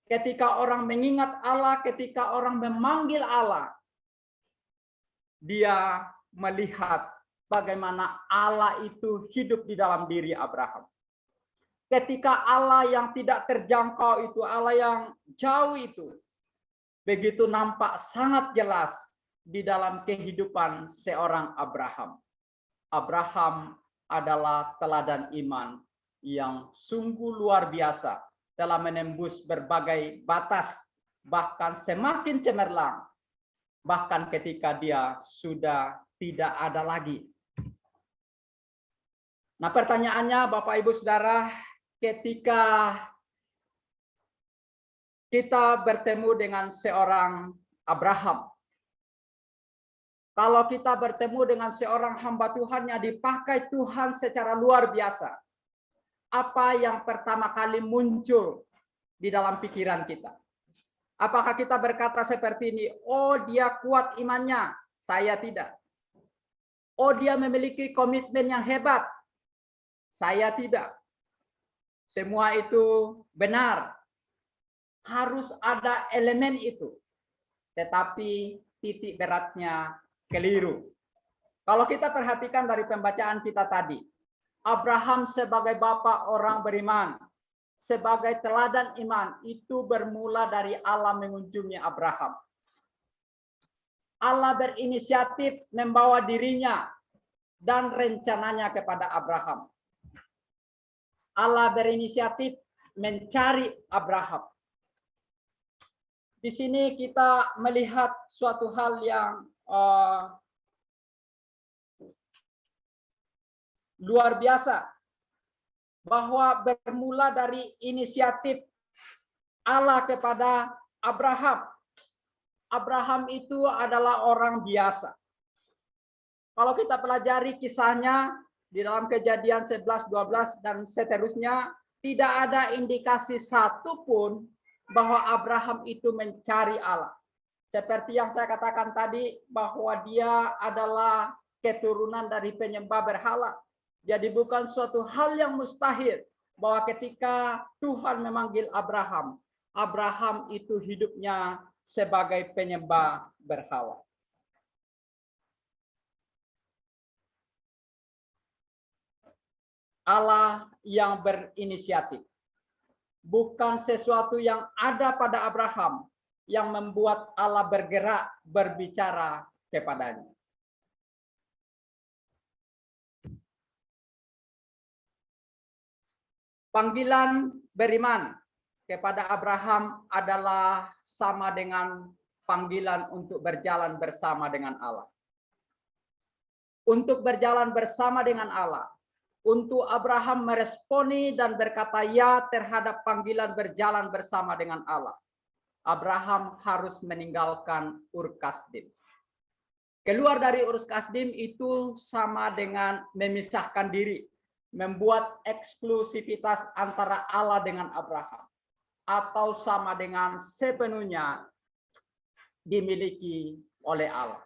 Ketika orang mengingat Allah, ketika orang memanggil Allah, dia melihat bagaimana Allah itu hidup di dalam diri Abraham. Ketika Allah yang tidak terjangkau itu, Allah yang jauh itu, begitu nampak sangat jelas di dalam kehidupan seorang Abraham. Abraham adalah teladan iman yang sungguh luar biasa dalam menembus berbagai batas, bahkan semakin cemerlang, bahkan ketika dia sudah tidak ada lagi. Nah, pertanyaannya Bapak Ibu Saudara, ketika kita bertemu dengan seorang Abraham, kalau kita bertemu dengan seorang hamba Tuhan yang dipakai Tuhan secara luar biasa, apa yang pertama kali muncul di dalam pikiran kita? Apakah kita berkata seperti ini, oh dia kuat imannya, saya tidak. Oh dia memiliki komitmen yang hebat, saya tidak. Semua itu benar. Harus ada elemen itu. Tetapi titik beratnya keliru. Kalau kita perhatikan dari pembacaan kita tadi, Abraham sebagai bapa orang beriman, sebagai teladan iman, itu bermula dari Allah mengunjungi Abraham. Allah berinisiatif membawa dirinya dan rencananya kepada Abraham. Allah berinisiatif mencari Abraham. Di sini kita melihat suatu hal yang luar biasa, bahwa bermula dari inisiatif Allah kepada Abraham. Abraham itu adalah orang biasa. Kalau kita pelajari kisahnya di dalam Kejadian 11, 12 dan seterusnya, tidak ada indikasi satupun bahwa Abraham itu mencari Allah. Seperti yang saya katakan tadi, bahwa dia adalah keturunan dari penyembah berhala. Jadi bukan suatu hal yang mustahil bahwa ketika Tuhan memanggil Abraham, Abraham itu hidupnya sebagai penyembah berhala. Allah yang berinisiatif. Bukan sesuatu yang ada pada Abraham yang membuat Allah bergerak berbicara kepadanya. Panggilan beriman kepada Abraham adalah sama dengan panggilan untuk berjalan bersama dengan Allah. Untuk berjalan bersama dengan Allah, untuk Abraham meresponi dan berkata ya terhadap panggilan berjalan bersama dengan Allah, Abraham harus meninggalkan Ur Kasdim. Keluar dari Ur Kasdim itu sama dengan memisahkan diri, membuat eksklusivitas antara Allah dengan Abraham, atau sama dengan sepenuhnya dimiliki oleh Allah.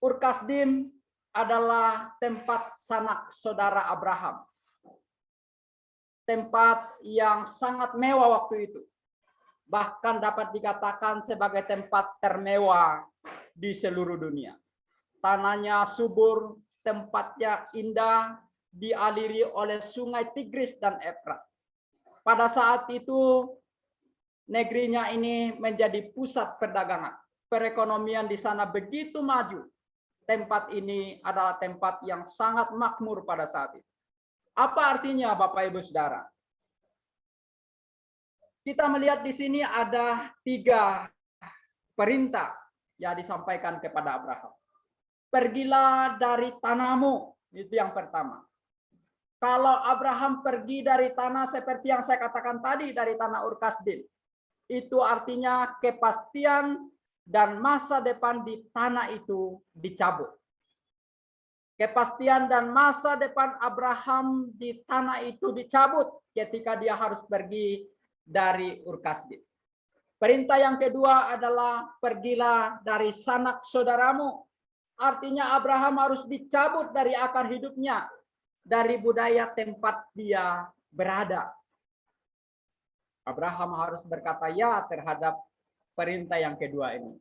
Ur Kasdim adalah tempat sanak saudara Abraham. Tempat yang sangat mewah waktu itu. Bahkan dapat dikatakan sebagai tempat termewah di seluruh dunia. Tanahnya subur, tempatnya indah, dialiri oleh sungai Tigris dan Efrat. Pada saat itu, negerinya ini menjadi pusat perdagangan. Perekonomian di sana begitu maju. Tempat ini adalah tempat yang sangat makmur pada saat itu. Apa artinya Bapak Ibu Saudara? Kita melihat di sini ada 3 perintah yang disampaikan kepada Abraham. Pergilah dari tanahmu, itu yang pertama. Kalau Abraham pergi dari tanah seperti yang saya katakan tadi, dari tanah Ur Kasdim, itu artinya kepastian dan masa depan di tanah itu dicabut. Kepastian dan masa depan Abraham di tanah itu dicabut ketika dia harus pergi dari Ur Kasdim. Perintah yang kedua adalah pergilah dari sanak saudaramu. Artinya Abraham harus dicabut dari akar hidupnya, dari budaya tempat dia berada. Abraham harus berkata ya terhadap perintah yang kedua ini.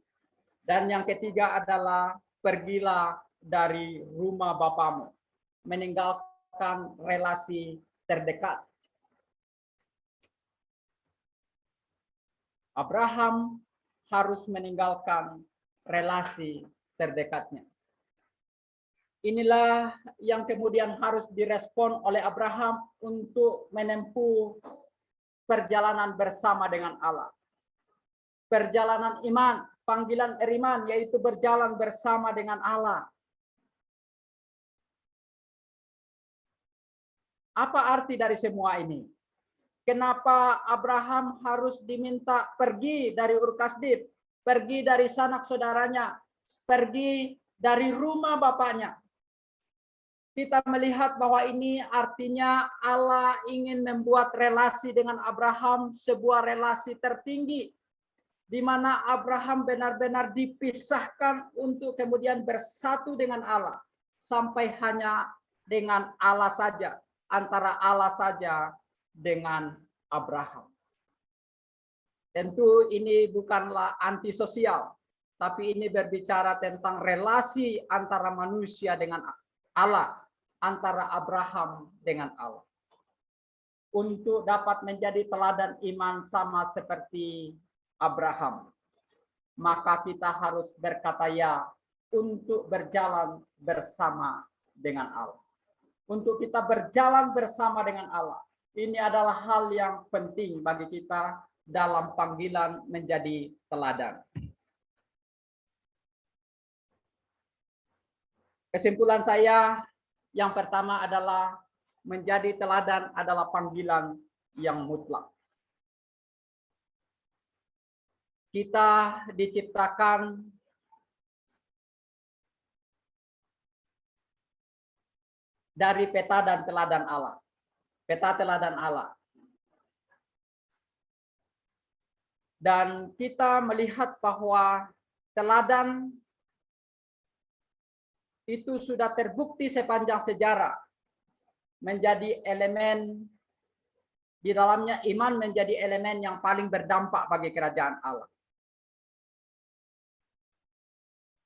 Dan yang ketiga adalah pergilah dari rumah bapamu, meninggalkan relasi terdekat. Abraham harus meninggalkan relasi terdekatnya. Inilah yang kemudian harus direspon oleh Abraham untuk menempuh perjalanan bersama dengan Allah. Perjalanan iman, panggilan iman, yaitu berjalan bersama dengan Allah. Apa arti dari semua ini? Kenapa Abraham harus diminta pergi dari Ur Kasdim, pergi dari sanak saudaranya, pergi dari rumah bapaknya? kita melihat bahwa ini artinya Allah ingin membuat relasi dengan Abraham, sebuah relasi tertinggi, di mana Abraham benar-benar dipisahkan untuk kemudian bersatu dengan Allah, sampai hanya dengan Allah saja, antara Allah saja dengan Abraham. Tentu ini bukanlah antisosial, tapi ini berbicara tentang relasi antara manusia dengan Allah, antara Abraham dengan Allah. Untuk dapat menjadi teladan iman sama seperti Abraham, maka kita harus berkata ya untuk berjalan bersama dengan Allah. Untuk kita berjalan bersama dengan Allah. Ini adalah hal yang penting bagi kita dalam panggilan menjadi teladan. Kesimpulan saya yang pertama adalah menjadi teladan adalah panggilan yang mutlak. Kita diciptakan dari peta dan teladan Allah. Peta teladan Allah. Dan kita melihat bahwa teladan itu sudah terbukti sepanjang sejarah menjadi elemen di dalamnya, iman menjadi elemen yang paling berdampak bagi kerajaan Allah.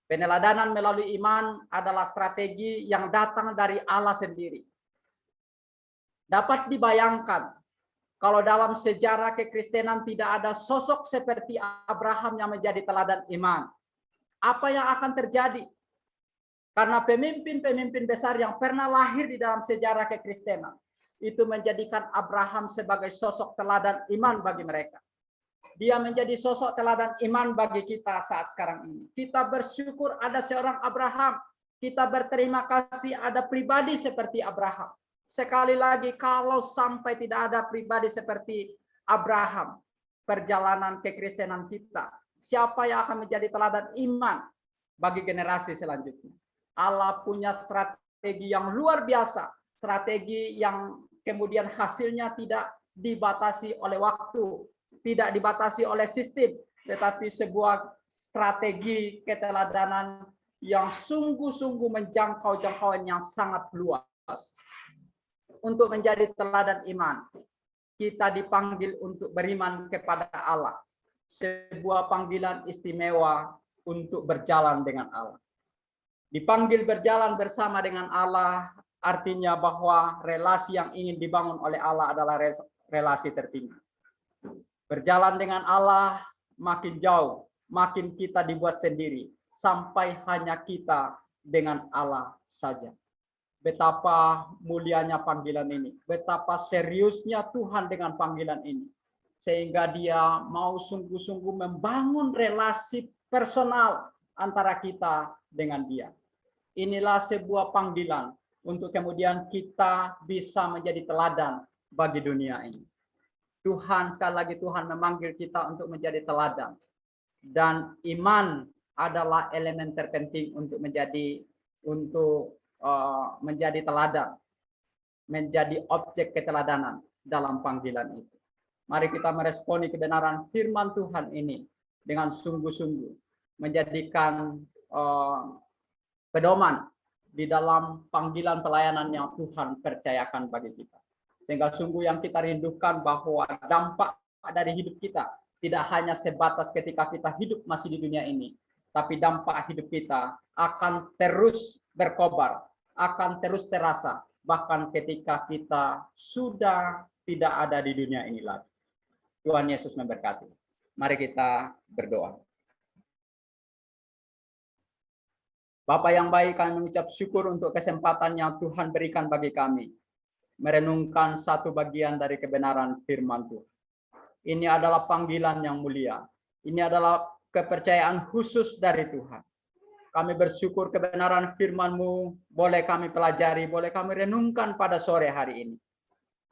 Peneladanan melalui iman adalah strategi yang datang dari Allah sendiri. Dapat dibayangkan kalau dalam sejarah kekristenan tidak ada sosok seperti Abraham yang menjadi teladan iman. Apa yang akan terjadi? Karena pemimpin-pemimpin besar yang pernah lahir di dalam sejarah kekristenan itu menjadikan Abraham sebagai sosok teladan iman bagi mereka. Dia menjadi sosok teladan iman bagi kita saat sekarang ini. Kita bersyukur ada seorang Abraham. Kita berterima kasih ada pribadi seperti Abraham. Sekali lagi, kalau sampai tidak ada pribadi seperti Abraham, perjalanan kekristenan kita, siapa yang akan menjadi teladan iman bagi generasi selanjutnya? Allah punya strategi yang luar biasa, strategi yang kemudian hasilnya tidak dibatasi oleh waktu, tidak dibatasi oleh sistem, tetapi sebuah strategi keteladanan yang sungguh-sungguh menjangkau jangkauan yang sangat luas. Untuk menjadi teladan iman, kita dipanggil untuk beriman kepada Allah, sebuah panggilan istimewa untuk berjalan dengan Allah. Dipanggil berjalan bersama dengan Allah artinya bahwa relasi yang ingin dibangun oleh Allah adalah relasi tertinggi. Berjalan dengan Allah makin jauh, makin kita dibuat sendiri, sampai hanya kita dengan Allah saja. Betapa mulianya panggilan ini, betapa seriusnya Tuhan dengan panggilan ini. Sehingga dia mau sungguh-sungguh membangun relasi personal antara kita dengan dia. Inilah sebuah panggilan untuk kemudian kita bisa menjadi teladan bagi dunia ini. Tuhan, sekali lagi Tuhan memanggil kita untuk menjadi teladan. Dan iman adalah elemen terpenting untuk menjadi teladan, menjadi objek keteladanan dalam panggilan itu. Mari kita meresponi kebenaran firman Tuhan ini dengan sungguh-sungguh, menjadikan pedoman di dalam panggilan pelayanan yang Tuhan percayakan bagi kita. Sehingga sungguh yang kita rindukan bahwa dampak dari hidup kita tidak hanya sebatas ketika kita hidup masih di dunia ini, tapi dampak hidup kita akan terus berkobar, akan terus terasa, bahkan ketika kita sudah tidak ada di dunia ini lagi. Tuhan Yesus memberkati. Mari kita berdoa. Bapa yang baik, kami mengucap syukur untuk kesempatan yang Tuhan berikan bagi kami merenungkan satu bagian dari kebenaran firman Tuhan. Ini adalah panggilan yang mulia. Ini adalah kepercayaan khusus dari Tuhan. Kami bersyukur kebenaran firman-Mu boleh kami pelajari, boleh kami renungkan pada sore hari ini.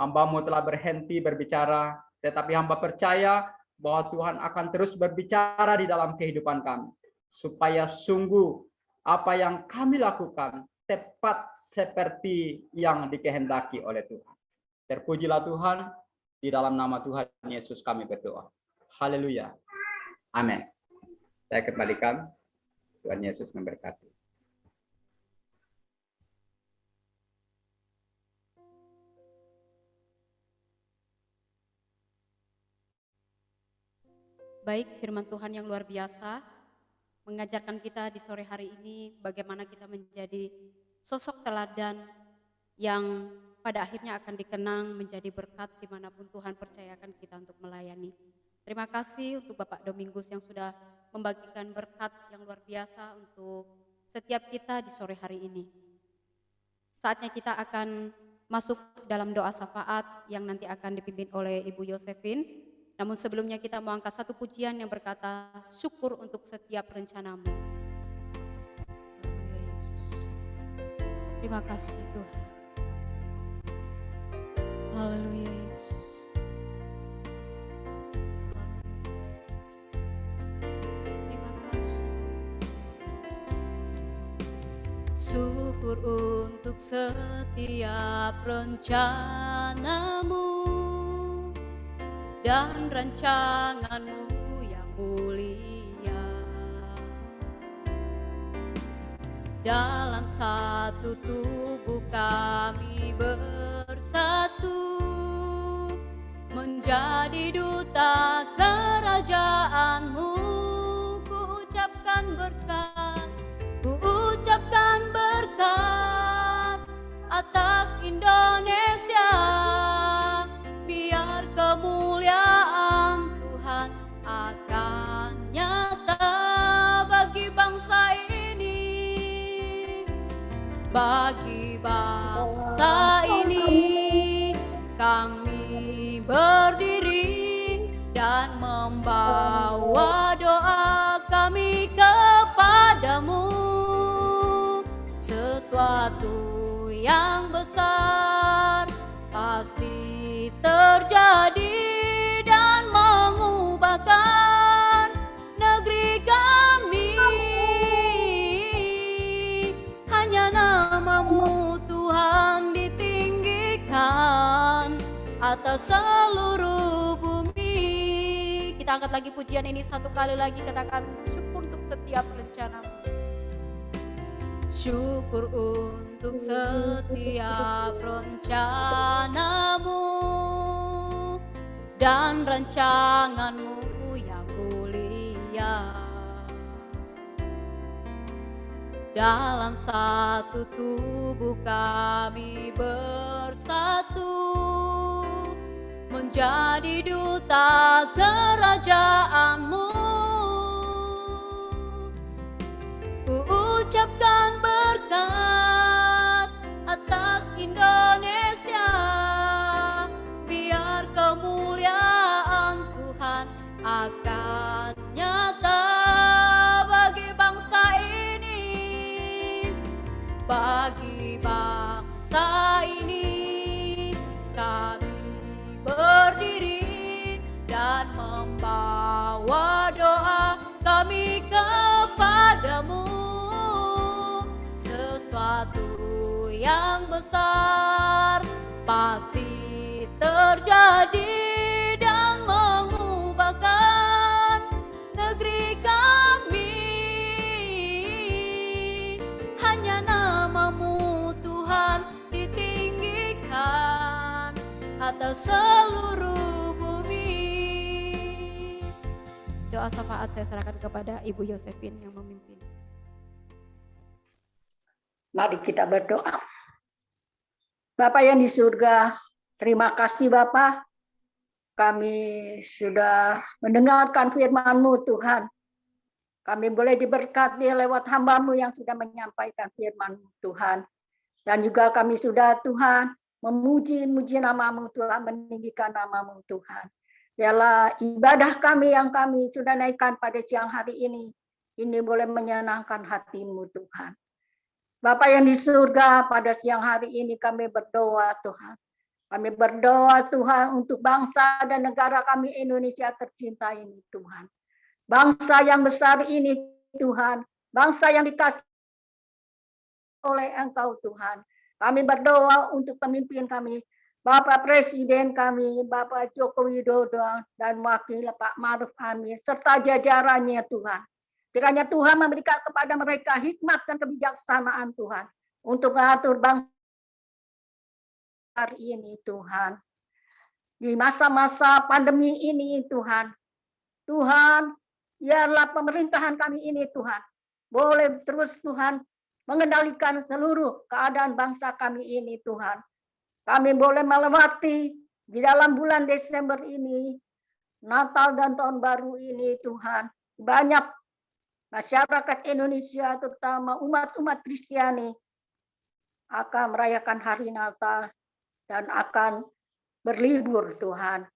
Hamba-Mu telah berhenti berbicara, tetapi hamba percaya bahwa Tuhan akan terus berbicara di dalam kehidupan kami. Supaya sungguh apa yang kami lakukan tepat seperti yang dikehendaki oleh Tuhan. Terpujilah Tuhan, di dalam nama Tuhan Yesus kami berdoa. Haleluya. Amin. Saya kembalikan. Tuhan Yesus memberkati. Baik, firman Tuhan yang luar biasa mengajarkan kita di sore hari ini bagaimana kita menjadi sosok teladan yang pada akhirnya akan dikenang menjadi berkat dimanapun Tuhan percayakan kita untuk melayani. Terima kasih untuk Bapak Domingus yang sudah membagikan berkat yang luar biasa untuk setiap kita di sore hari ini. Saatnya kita akan masuk dalam doa syafaat yang nanti akan dipimpin oleh Ibu Yosefin. Namun sebelumnya kita mau angkat satu pujian yang berkata, syukur untuk setiap rencanamu. Haleluya Yesus. Terima kasih Tuhan. Haleluya Yesus. Terima kasih. Syukur untuk setiap rencanamu dan rancanganmu yang mulia. Dalam satu tubuh kami bersatu, menjadi duta kerajaan-Mu. Ku ucapkan berkat atas Indonesia. Biar kemuliaan Tuhan akan nyata bagi bangsa ini. Bagi bangsa ini kami berdiri dan membawa doa kami kepadamu. Sesuatu yang besar pasti terjadi dan mengubahkan negeri kami. Hanya nama-Mu Tuhan ditinggikan atas seluruh bumi. Kita angkat lagi pujian ini satu kali lagi, katakan syukur untuk setiap rencana-Mu. Syukur untuk setiap rencana-Mu dan rancangan-Mu yang mulia. Dalam satu tubuh kami bersatu, menjadi duta kerajaan-Mu. Ku ucapkan berkat atas Indonesia. Biar kemuliaan Tuhan akan nyata bagi bangsa ini. Bagi bangsa ini kami berdiri dan membawa doa kami kepadamu. Sesuatu yang besar pasti terjadi dan mengubahkan negeri kami. Hanya nama-Mu Tuhan ditinggikan atas seluruh bumi. Doa syafaat saya serahkan kepada Ibu Yosefin yang memimpin. Mari kita berdoa. Bapa yang di surga, terima kasih Bapa. Kami sudah mendengarkan firman-Mu Tuhan. Kami boleh diberkati lewat hamba-Mu yang sudah menyampaikan firman-Mu Tuhan. Dan juga kami sudah Tuhan memuji nama-Mu Tuhan, meninggikan nama-Mu Tuhan. Biarlah ibadah kami yang kami sudah naikkan pada siang hari ini boleh menyenangkan hati-Mu Tuhan. Bapa yang di surga, pada siang hari ini kami berdoa Tuhan. Kami berdoa Tuhan untuk bangsa dan negara kami Indonesia tercinta ini Tuhan. Bangsa yang besar ini Tuhan, bangsa yang dikasihi oleh Engkau Tuhan. Kami berdoa untuk pemimpin kami, Bapak Presiden kami, Bapak Joko Widodo dan Wakil Pak Maruf Amin, serta jajarannya Tuhan. Kiranya Tuhan memberikan kepada mereka hikmat dan kebijaksanaan Tuhan untuk mengatur bangsa ini Tuhan. Di masa-masa pandemi ini Tuhan, Tuhan, biarlah pemerintahan kami ini Tuhan, boleh terus Tuhan mengendalikan seluruh keadaan bangsa kami ini Tuhan. Kami boleh melewati di dalam bulan Desember ini, Natal dan Tahun Baru ini Tuhan. Banyak masyarakat Indonesia, terutama umat-umat Kristiani, akan merayakan hari Natal dan akan berlibur Tuhan.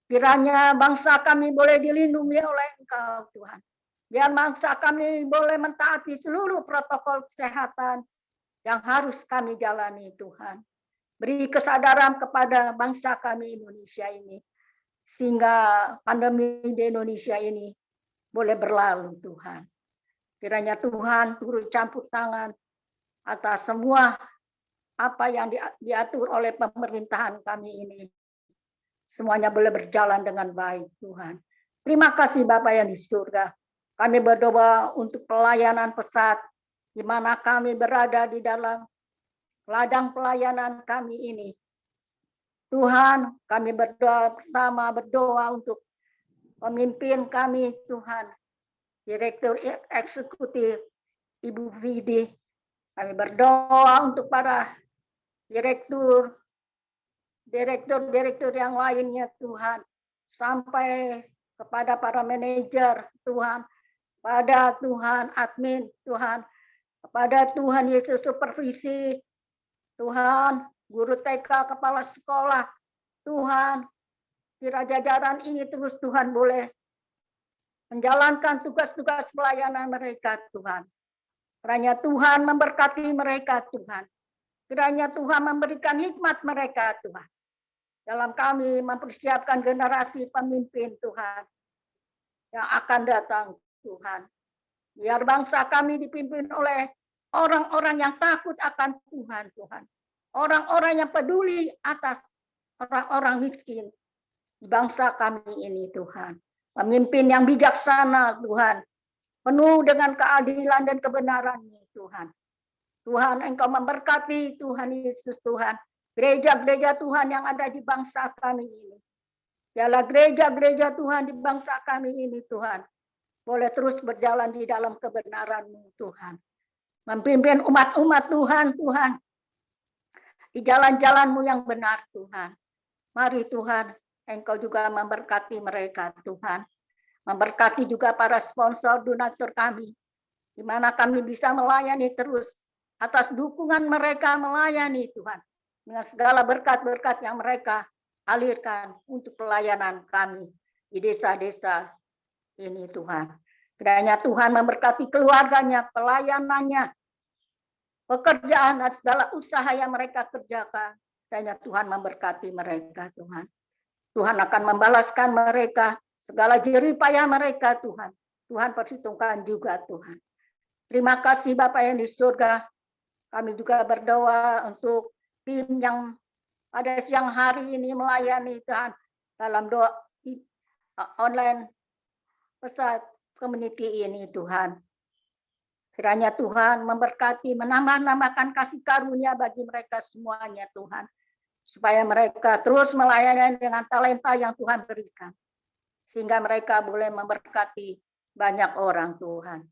Kiranya bangsa kami boleh dilindungi oleh Engkau Tuhan. Biar bangsa kami boleh mentaati seluruh protokol kesehatan yang harus kami jalani Tuhan. Beri kesadaran kepada bangsa kami Indonesia ini, sehingga pandemi di Indonesia ini boleh berlalu Tuhan. Kiranya Tuhan turut campur tangan atas semua apa yang diatur oleh pemerintahan kami ini. Semuanya boleh berjalan dengan baik Tuhan. Terima kasih Bapak yang di surga. Kami berdoa untuk pelayanan pesat, di mana kami berada di dalam ladang pelayanan kami ini. Tuhan, kami berdoa untuk pemimpin kami Tuhan, Direktur Eksekutif Ibu Vidi. Kami berdoa untuk para direktur yang lainnya Tuhan, sampai kepada para manajer Tuhan, pada Tuhan admin Tuhan, kepada Tuhan Yesus supervisi Tuhan, guru TK, kepala sekolah Tuhan, kira jajaran ini terus Tuhan boleh menjalankan tugas-tugas pelayanan mereka Tuhan. Kiranya Tuhan memberkati mereka Tuhan. Kiranya Tuhan memberikan hikmat mereka Tuhan. Dalam kami mempersiapkan generasi pemimpin Tuhan yang akan datang Tuhan. Biar bangsa kami dipimpin oleh orang-orang yang takut akan Tuhan Tuhan. Orang-orang yang peduli atas orang-orang miskin di bangsa kami ini Tuhan. Pemimpin yang bijaksana Tuhan. Penuh dengan keadilan dan kebenaran-Nya Tuhan. Tuhan, Engkau memberkati Tuhan Yesus Tuhan. Gereja-gereja Tuhan yang ada di bangsa kami ini. Biarlah gereja-gereja Tuhan di bangsa kami ini Tuhan. Boleh terus berjalan di dalam kebenaran-Mu Tuhan. Memimpin umat-umat Tuhan, Tuhan. Di jalan-jalan-Mu yang benar Tuhan. Mari Tuhan, Engkau juga memberkati mereka Tuhan. Memberkati juga para sponsor donatur kami. Di mana kami bisa melayani terus. Atas dukungan mereka melayani Tuhan. Dengan segala berkat-berkat yang mereka alirkan untuk pelayanan kami di desa-desa ini Tuhan. Kiranya Tuhan memberkati keluarganya, pelayanannya, pekerjaan dan segala usaha yang mereka kerjakan. Kiranya Tuhan memberkati mereka Tuhan. Tuhan akan membalaskan mereka segala jerih payah mereka Tuhan. Tuhan perhitungkan juga Tuhan. Terima kasih Bapak yang di surga. Kami juga berdoa untuk tim yang pada siang hari ini melayani Tuhan dalam doa online pesat community ini Tuhan. Kiranya Tuhan memberkati, menambah-nambahkan kasih karunia bagi mereka semuanya Tuhan. Supaya mereka terus melayani dengan talenta yang Tuhan berikan. Sehingga mereka boleh memberkati banyak orang Tuhan.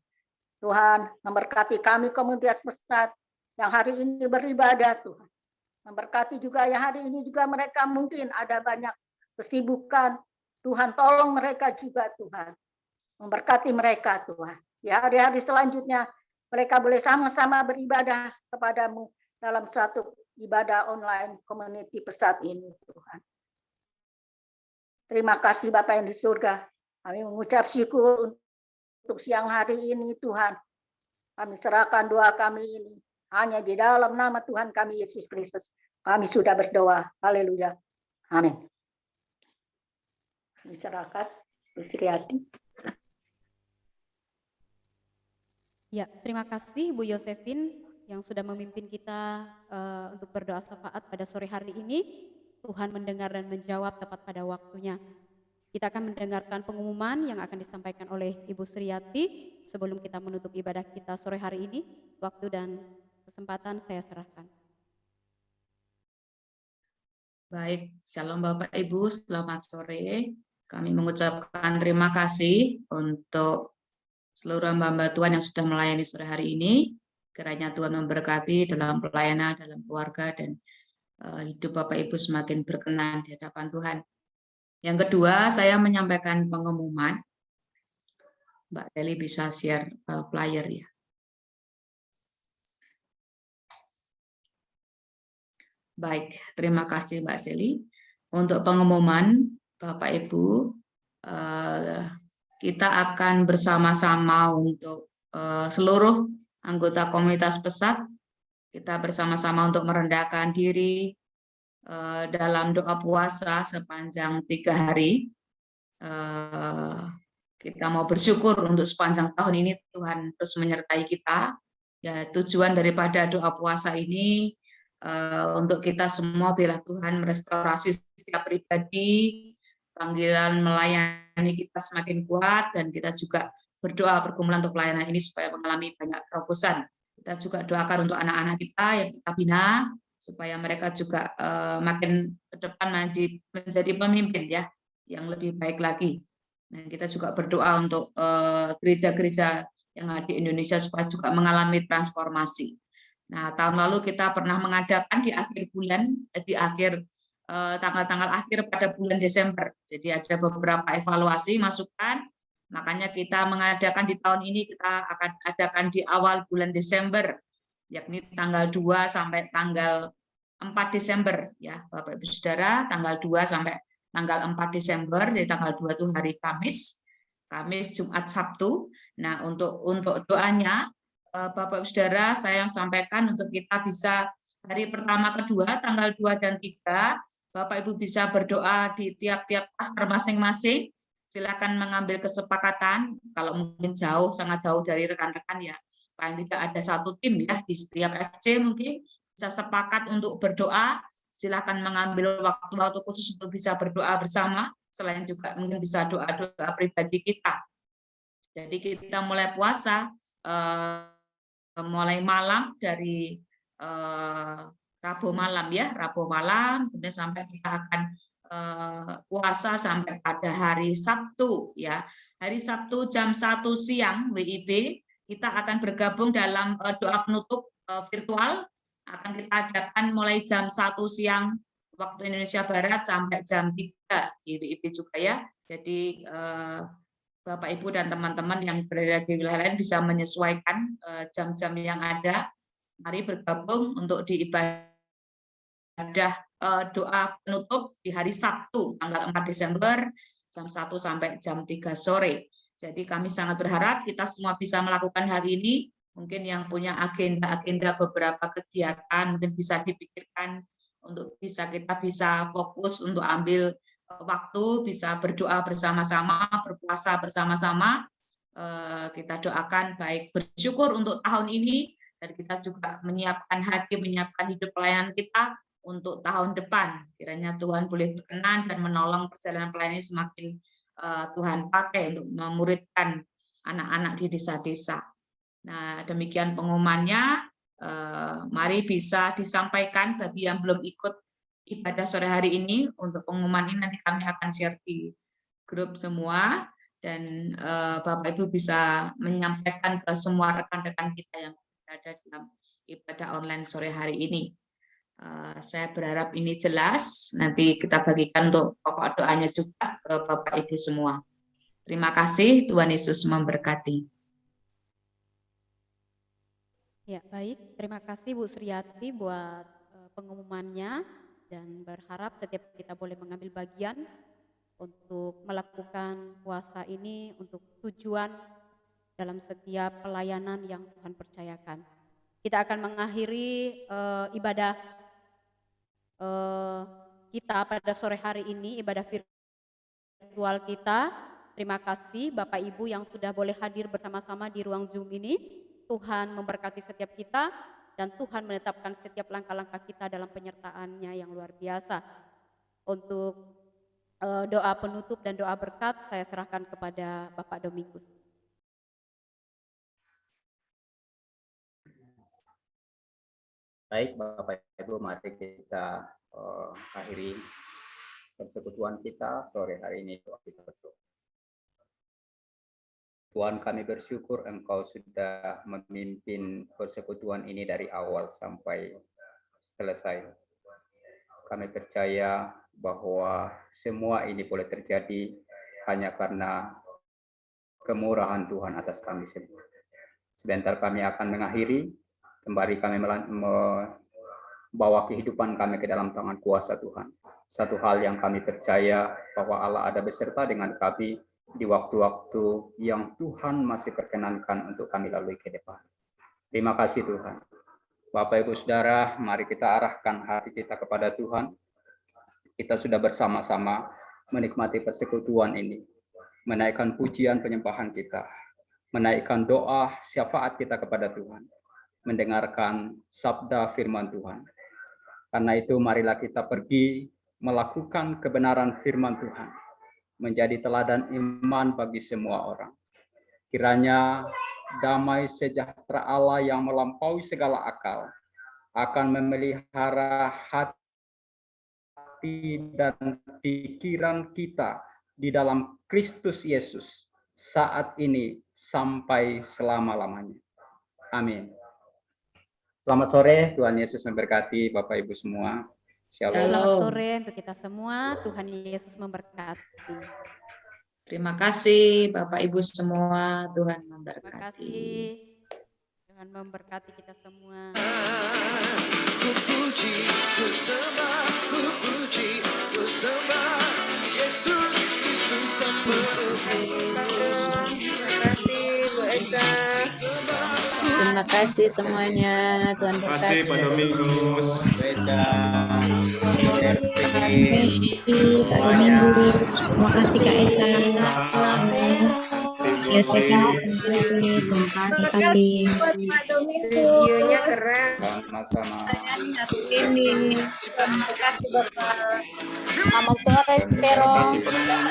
Tuhan memberkati kami komunitas pesat yang hari ini beribadah Tuhan. Memberkati juga yang hari ini juga mereka mungkin ada banyak kesibukan. Tuhan tolong mereka juga Tuhan. Memberkati mereka Tuhan. Di hari-hari selanjutnya mereka boleh sama-sama beribadah kepadamu dalam suatu ibadah online community pesat ini Tuhan. Terima kasih Bapak yang di surga. Kami mengucap syukur untuk siang hari ini Tuhan. Kami serahkan doa kami ini hanya di dalam nama Tuhan kami Yesus Kristus. Kami sudah berdoa. Haleluya. Amin. Kami serahkan Bu Sriati. Ya, terima kasih Bu Yosefin. yang sudah memimpin kita untuk berdoa syafaat pada sore hari ini. Tuhan mendengar dan menjawab tepat pada waktunya. Kita akan mendengarkan pengumuman yang akan disampaikan oleh Ibu Sriati sebelum kita menutup ibadah kita sore hari ini. Waktu dan kesempatan saya serahkan. Baik, Shalom Bapak Ibu, selamat sore. Kami mengucapkan terima kasih untuk seluruh hamba Tuhan yang sudah melayani sore hari ini. Kiranya Tuhan memberkati dalam pelayanan, dalam keluarga, dan hidup Bapak Ibu semakin berkenan di hadapan Tuhan. Yang kedua, saya menyampaikan pengumuman. Mbak Teli bisa share flyer ya. Baik, terima kasih Mbak Seli. Untuk pengumuman Bapak Ibu, kita akan bersama-sama untuk seluruh anggota komunitas Pesat. Kita bersama-sama untuk merendahkan diri dalam doa puasa sepanjang 3 hari. Kita mau bersyukur untuk sepanjang tahun ini Tuhan terus menyertai kita. Ya, tujuan daripada doa puasa ini untuk kita semua, biarlah Tuhan merestorasi setiap pribadi, panggilan melayani kita semakin kuat, dan kita juga berdoa pergumulan untuk pelayanan ini supaya mengalami banyak terobosan. Kita juga doakan untuk anak-anak kita yang kita bina, supaya mereka juga makin ke depan menjadi pemimpin ya, yang lebih baik lagi. Dan kita juga berdoa untuk gereja-gereja yang ada di Indonesia supaya juga mengalami transformasi. Nah, tahun lalu kita pernah mengadakan di akhir bulan, di akhir tanggal-tanggal akhir pada bulan Desember. Jadi ada beberapa evaluasi, masukan, makanya kita mengadakan di tahun ini, kita akan adakan di awal bulan Desember, yakni tanggal 2 sampai tanggal 4 Desember. Ya, Bapak Ibu Saudara, tanggal 2 sampai tanggal 4 Desember, jadi tanggal 2 itu hari Kamis, Jumat, Sabtu. Nah, untuk doanya, Bapak Ibu Saudara, saya sampaikan untuk kita bisa hari pertama, kedua, tanggal 2 dan 3, Bapak Ibu bisa berdoa di tiap-tiap klaster masing-masing. Silakan mengambil kesepakatan, kalau mungkin jauh, sangat jauh dari rekan-rekan ya, paling tidak ada satu tim ya di setiap FC mungkin bisa sepakat untuk berdoa. Silakan mengambil waktu-waktu khusus untuk bisa berdoa bersama, selain juga mungkin bisa doa-doa pribadi kita. Jadi kita mulai puasa, mulai malam dari Rabu malam ya, Rabu malam, kemudian sampai kita akan puasa sampai pada hari Sabtu ya. Hari Sabtu jam 1 siang WIB kita akan bergabung dalam doa penutup virtual, akan kita adakan mulai jam 1 siang waktu Indonesia Barat sampai jam 3 di WIB juga ya. Jadi Bapak Ibu dan teman-teman yang berada di wilayah lain bisa menyesuaikan jam-jam yang ada. Mari bergabung untuk di ibadah doa penutup di hari Sabtu tanggal 4 Desember jam 1 sampai jam 3 sore. Jadi kami sangat berharap kita semua bisa melakukan hal ini. Mungkin yang punya agenda-agenda beberapa kegiatan mungkin bisa dipikirkan untuk kita bisa fokus untuk ambil waktu, bisa berdoa bersama-sama, berpuasa bersama-sama. Kita doakan baik bersyukur untuk tahun ini, dan kita juga menyiapkan hati, menyiapkan hidup pelayanan kita untuk tahun depan. Kiranya Tuhan boleh berkenan dan menolong perjalanan pelayanan ini semakin Tuhan pakai untuk memuridkan anak-anak di desa-desa. Nah, demikian pengumumannya. Mari bisa disampaikan bagi yang belum ikut ibadah sore hari ini. Untuk pengumuman ini nanti kami akan share di grup semua, dan Bapak Ibu bisa menyampaikan ke semua rekan-rekan kita yang berada dalam ibadah online sore hari ini. Saya berharap ini jelas. Nanti kita bagikan untuk pokok doanya juga ke Bapak Ibu semua. Terima kasih, Tuhan Yesus memberkati. Ya, baik. Terima kasih Bu Sriati buat pengumumannya, dan berharap setiap kita boleh mengambil bagian untuk melakukan puasa ini untuk tujuan dalam setiap pelayanan yang Tuhan percayakan. Kita akan mengakhiri ibadah kita pada sore hari ini, ibadah virtual kita. Terima kasih Bapak Ibu yang sudah boleh hadir bersama-sama di ruang Zoom ini. Tuhan memberkati setiap kita. dan Tuhan menetapkan setiap langkah-langkah kita dalam penyertaan-Nya yang luar biasa. Untuk doa penutup dan doa berkat saya serahkan kepada Bapak Domingus. Baik Bapak Ibu, mari kita akhiri persekutuan kita sore hari ini. Kita berdoa. Tuhan, kami bersyukur Engkau sudah memimpin persekutuan ini dari awal sampai selesai. Kami percaya bahwa semua ini boleh terjadi hanya karena kemurahan Tuhan atas kami semua. Sebentar kami akan mengakhiri, kembali kami membawa kehidupan kami ke dalam tangan kuasa Tuhan. Satu hal yang kami percaya bahwa Allah ada beserta dengan kami di waktu-waktu yang Tuhan masih perkenankan untuk kami lalui ke depan. Terima kasih Tuhan. Bapak Ibu Saudara, mari kita arahkan hati kita kepada Tuhan. Kita sudah bersama-sama menikmati persekutuan ini, menaikkan pujian penyembahan kita, menaikkan doa syafaat kita kepada Tuhan, mendengarkan sabda firman Tuhan. Karena itu marilah kita pergi melakukan kebenaran firman Tuhan, menjadi teladan iman bagi semua orang. Kiranya damai sejahtera Allah yang melampaui segala akal akan memelihara hati dan pikiran kita di dalam Kristus Yesus saat ini sampai selama-lamanya. Amin. Selamat sore, Tuhan Yesus memberkati Bapak Ibu semua. Shalom. Selamat sore untuk kita semua. Tuhan Yesus memberkati. Terima kasih Bapak Ibu semua, Tuhan memberkati. Terima kasih. Tuhan memberkati kita semua. Ku puji, ku sembah, ku puji, ku sembah Yesus Kristus Sang Penebus. Terima kasih Bu Esa. Terima kasih semuanya. Tuhan berkati. Terima kasih Pak Domingus. Terima kasih Kak Esa. Terima kasih. Videonya keren. Sama-sama. Ini. Terima kasih Bapak. Selamat sore, Vero. Terima kasih Pak Domingus.